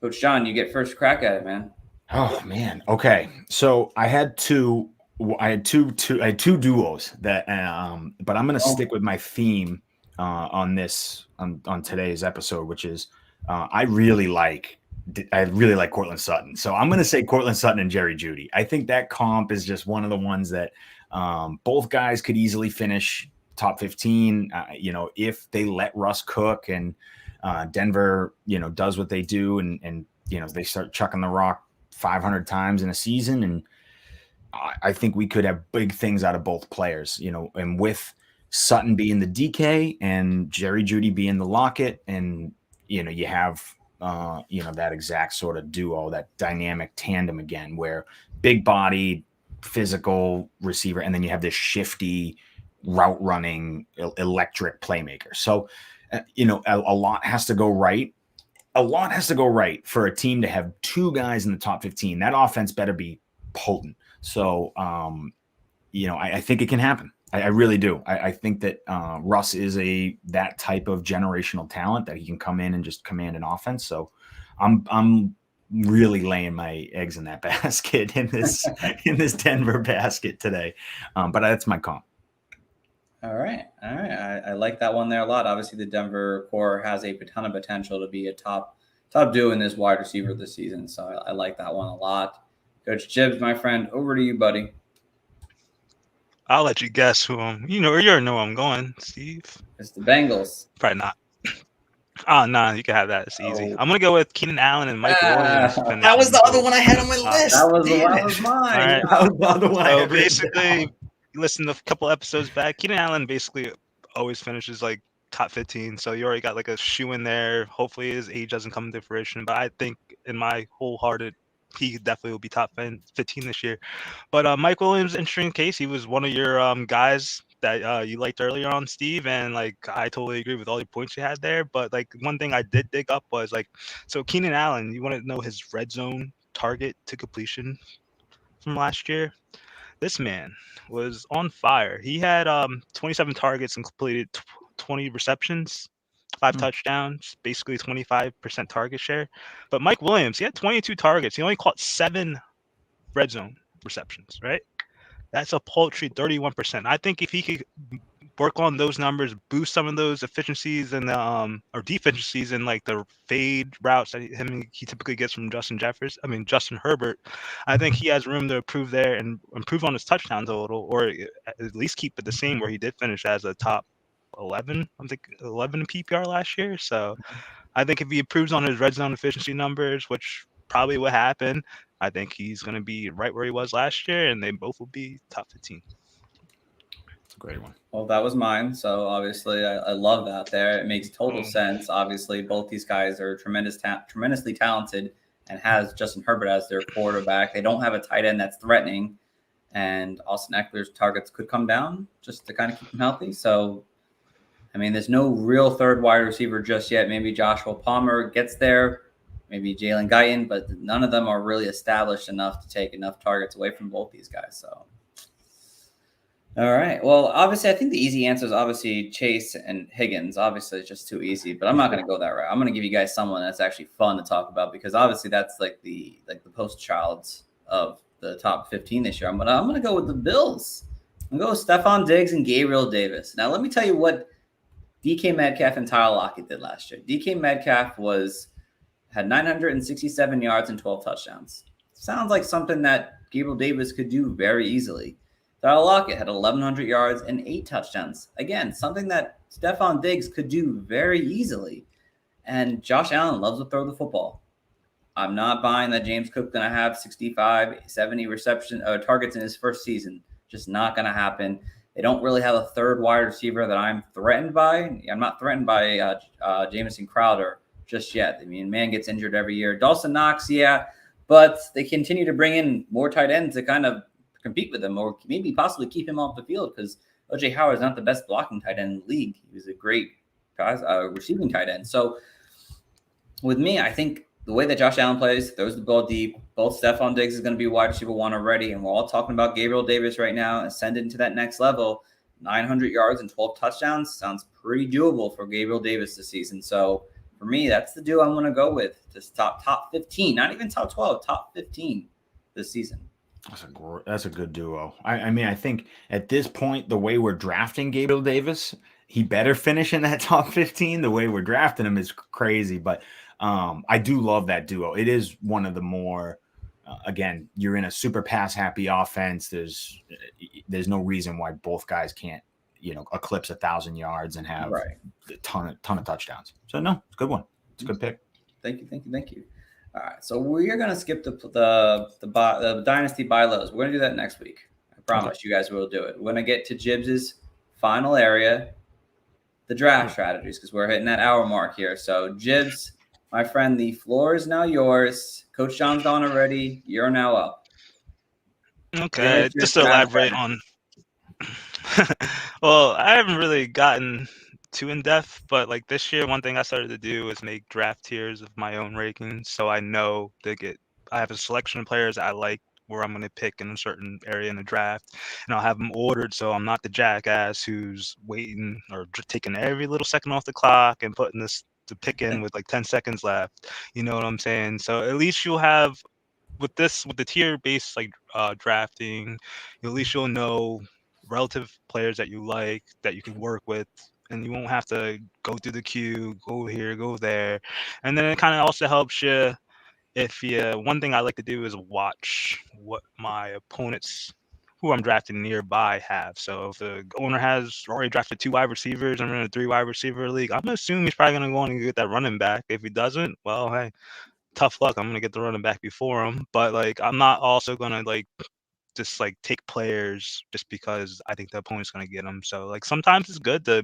Coach John, you get first crack at it, man. Oh man. Okay. So I had two duos that, but I'm going to stick with my theme on today's episode, which is I really like Courtland Sutton. So I'm going to say Courtland Sutton and Jerry Jeudy. I think that comp is just one of the ones that both guys could easily finish top 15. If they let Russ cook and Denver, does what they do and they start chucking the rock 500 times in a season. And I think we could have big things out of both players, and with Sutton being the DK and Jerry Jeudy being the Lockett, and you have that exact sort of duo, that dynamic tandem again, where big body, physical receiver, and then you have this shifty route running electric playmaker. So a lot has to go right. A lot has to go right for a team to have two guys in the top 15. That offense better be potent. So I think it can happen. I really do. I think that Russ is that type of generational talent that he can come in and just command an offense. So I'm really laying my eggs in that basket in this Denver basket today. But that's my comp. All right. I like that one there a lot. Obviously, the Denver core has a ton of potential to be a top duo in this wide receiver this season. So I like that one a lot. Coach Jibbs, my friend, over to you, buddy. I'll let you guess who I'm. You already know where I'm going, Steve. It's the Bengals. Probably not. Oh, no, you can have that. It's easy. I'm going to go with Keenan Allen and Mike Williams. That was the other one I had on my list. That was mine. All right. That was the other one. So basically, you listen to a couple episodes back, Keenan Allen basically always finishes like top 15. So you already got like a shoe in there. Hopefully his age doesn't come to fruition. But I think in my wholehearted, he definitely will be top 15 this year. But Mike Williams, interesting case. He was one of your guys that you liked earlier on, Steve, and like I totally agree with all your points you had there. But like one thing I did dig up was like, so Keenan Allen, you want to know his red zone target to completion from last year? This man was on fire. He had 27 targets and completed 20 receptions. 5 touchdowns, basically 25% target share. But Mike Williams, he had 22 targets. He only caught 7 red zone receptions, right? That's a paltry 31%. I think if he could work on those numbers, boost some of those efficiencies and or deficiencies in like the fade routes that he typically gets from Justin Herbert, I think he has room to improve there and improve on his touchdowns a little, or at least keep it the same where he did finish as a top 11 PPR last year. So I think if he improves on his red zone efficiency numbers, which probably will happen, I think he's going to be right where he was last year, and they both will be top 15. It's a great one. Well, that was mine. So obviously I love that there. It makes total sense. Obviously both these guys are tremendously talented and has Justin Herbert as their quarterback. They don't have a tight end that's threatening, and Austin Eckler's targets could come down just to kind of keep him healthy. So I mean, there's no real third wide receiver just yet. Maybe Joshua Palmer gets there, maybe Jalen Guyton, but none of them are really established enough to take enough targets away from both these guys. So, all right. Well, obviously, I think the easy answer is obviously Chase and Higgins. Obviously, it's just too easy, but I'm not going to go that route. I'm going to give you guys someone that's actually fun to talk about because obviously that's like the post child of the top 15 this year. I'm going to go with the Bills. I'm going to go with Stephon Diggs and Gabriel Davis. Now, let me tell you what DK Metcalf and Tyler Lockett did last year. DK Metcalf had 967 yards and 12 touchdowns. Sounds like something that Gabriel Davis could do very easily. Tyler Lockett had 1,100 yards and 8 touchdowns. Again, something that Stephon Diggs could do very easily. And Josh Allen loves to throw the football. I'm not buying that James Cook's going to have 65, 70 targets in his first season. Just not going to happen. They don't really have a third wide receiver that I'm threatened by. I'm not threatened by Jamison Crowder just yet. I mean, man gets injured every year. Dawson Knox, yeah, but they continue to bring in more tight ends to kind of compete with him or maybe possibly keep him off the field because O.J. Howard's not the best blocking tight end in the league. He was a great receiving tight end. So with me, I think the way that Josh Allen plays, throws the ball deep, both Stephon Diggs is going to be wide receiver 1 already, and we're all talking about Gabriel Davis right now, ascending to that next level. 900 yards and 12 touchdowns sounds pretty doable for Gabriel Davis this season. So for me, that's the duo I'm going to go with. Just top 15, not even top 12, top 15 this season. That's a good duo. I mean, I think at this point, the way we're drafting Gabriel Davis, he better finish in that top 15. The way we're drafting him is crazy, but I do love that duo. It is one of the more, again, you're in a super pass happy offense. There's no reason why both guys can't, eclipse 1,000 yards and have a ton of touchdowns. So no, it's a good one. It's a good pick. Thank you. All right, so we're gonna skip the dynasty buy lows. We're gonna do that next week. I promise you guys will do it. We're gonna get to Jibbs's final area, the draft strategies, because we're hitting that hour mark here. So, Jibs, my friend, the floor is now yours. Coach John's gone already. You're now up. Okay, just to elaborate on. Well, I haven't really gotten too in depth, but like this year, one thing I started to do is make draft tiers of my own rankings, so I know I have a selection of players I like where I'm going to pick in a certain area in the draft, and I'll have them ordered so I'm not the jackass who's waiting or taking every little second off the clock and putting this to pick in with like 10 seconds left. You know what I'm saying? So at least you'll have with the tier based like drafting, at least you'll know relative players that you like that you can work with, and you won't have to go through the queue, go here, go there. And then it kind of also helps you if one thing I like to do is watch what my opponents who I'm drafting nearby have. So if the owner has already drafted 2 wide receivers, I'm in a 3 wide receiver league, I'm assuming he's probably going to go on and get that running back. If he doesn't, well, hey, tough luck. I'm going to get the running back before him. But like, I'm not also going to like just like take players just because I think the opponent's going to get them. So like sometimes it's good to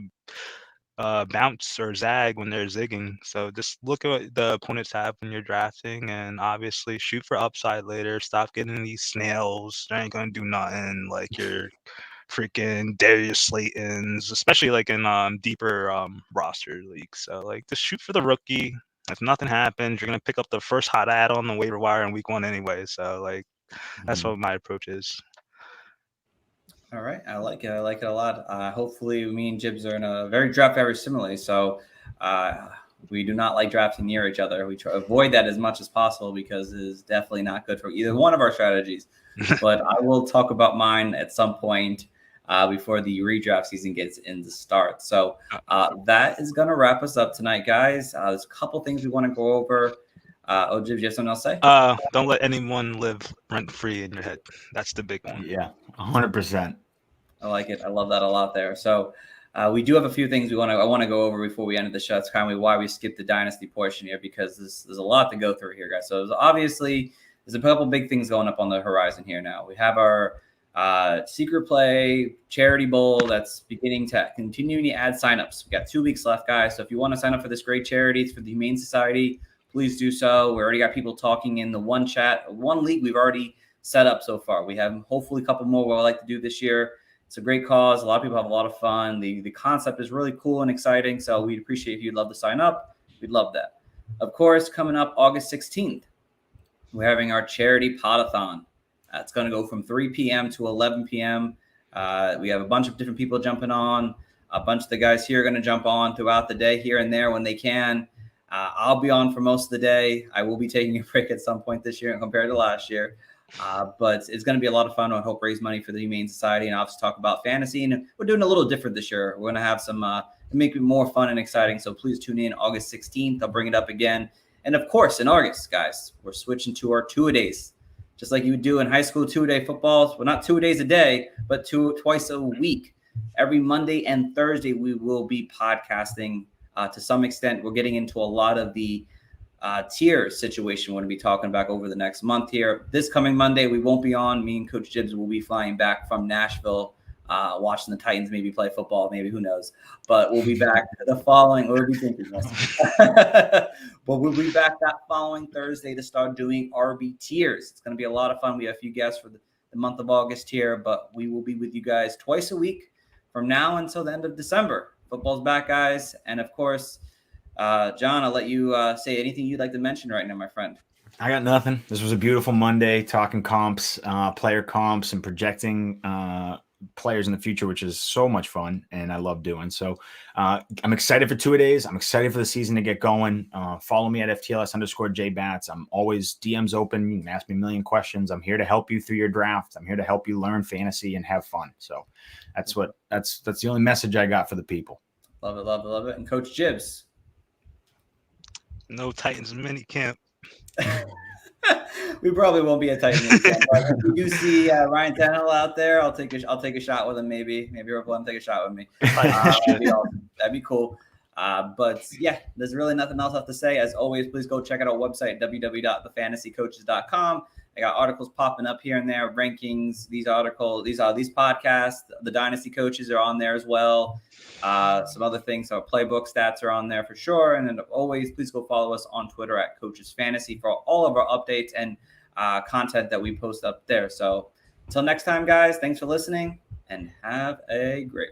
bounce or zag when they're zigging. So just look at what the opponents have when you're drafting, and obviously shoot for upside later. Stop getting these snails. They ain't going to do nothing like your freaking Darius Slaytons, especially like in deeper roster leagues. So like just shoot for the rookie. If nothing happens, you're going to pick up the first hot ad on the waiver wire in week 1 anyway. So like that's what my approach is. All right. I like it. I like it a lot. Hopefully me and Jibs are in a very very similarly. So we do not like drafting near each other. We try to avoid that as much as possible because it is definitely not good for either one of our strategies. But I will talk about mine at some point before the redraft season gets into start. So that is going to wrap us up tonight, guys. There's a couple things we want to go over. Jibs, you have something else to say? Don't let anyone live rent-free in your head. That's the big one. Yeah, 100%. I like it. I love that a lot there. So we do have a few things I want to go over before we end the show. It's kind of why we skipped the dynasty portion here, because there's a lot to go through here, guys. So obviously there's a couple big things going up on the horizon here now. We have our secret play charity bowl that's beginning to continue to add signups. We got 2 weeks left, guys. So if you want to sign up for this great charity, it's for the Humane Society, please do so. We already got people talking in the one league we've already set up so far. We have hopefully a couple more we'll like to do this year. It's a great cause. A lot of people have a lot of fun. The concept is really cool and exciting. So we'd appreciate if you'd love to sign up. We'd love that. Of course, coming up August 16th, we're having our charity podathon. It's going to go from 3 p.m. to 11 p.m. We have a bunch of different people jumping on. A bunch of the guys here are going to jump on throughout the day here and there when they can. I'll be on for most of the day. I will be taking a break at some point this year compared to last year. But it's going to be a lot of fun. I hope raise money for the Humane Society and obviously talk about fantasy. And we're doing a little different this year. We're going to have some make it more fun and exciting. So please tune in August 16th. I'll bring it up again. And of course, in August, guys, we're switching to our 2-a-days. Just like you would do in high school 2-a-day footballs. Well, not 2 days a day, but twice a week. Every Monday and Thursday, we will be podcasting. To some extent, we're getting into a lot of the tier situation we're going to be talking about over the next month here. This coming Monday, we won't be on. Me and Coach Jibs will be flying back from Nashville, watching the Titans maybe play football, maybe, who knows. But we'll be back the following, or we think but we'll be back that following Thursday to start doing RB tiers. It's going to be a lot of fun. We have a few guests for the month of August here, but we will be with you guys twice a week from now until the end of December. Football's back, guys. And of course, John, I'll let you say anything you'd like to mention right now, my friend. I got nothing. This was a beautiful Monday talking comps, player comps, and projecting players in the future, which is so much fun and I love doing. So I'm excited for 2-a-days. I'm excited for the season to get going. Follow me at FTLS_JBats. I'm always DMs open. You can ask me a million questions. I'm here to help you through your draft. I'm here to help you learn fantasy and have fun. So that's the only message I got for the people. Love it, love it, love it. And Coach Jibs. No Titans mini camp. We probably won't be a Titans camp, but if you do see Ryan Tannehill out there, I'll take a shot with him. Maybe we'll let him take a shot with me. That'd be cool. But yeah, there's really nothing else left to say. As always, please go check out our website, www.thefantasycoaches.com. I got articles popping up here and there, rankings, these podcasts, the Dynasty coaches are on there as well. Some other things, so playbook stats are on there for sure. And then always, please go follow us on Twitter at Coaches Fantasy for all of our updates and content that we post up there. So until next time, guys, thanks for listening and have a great one.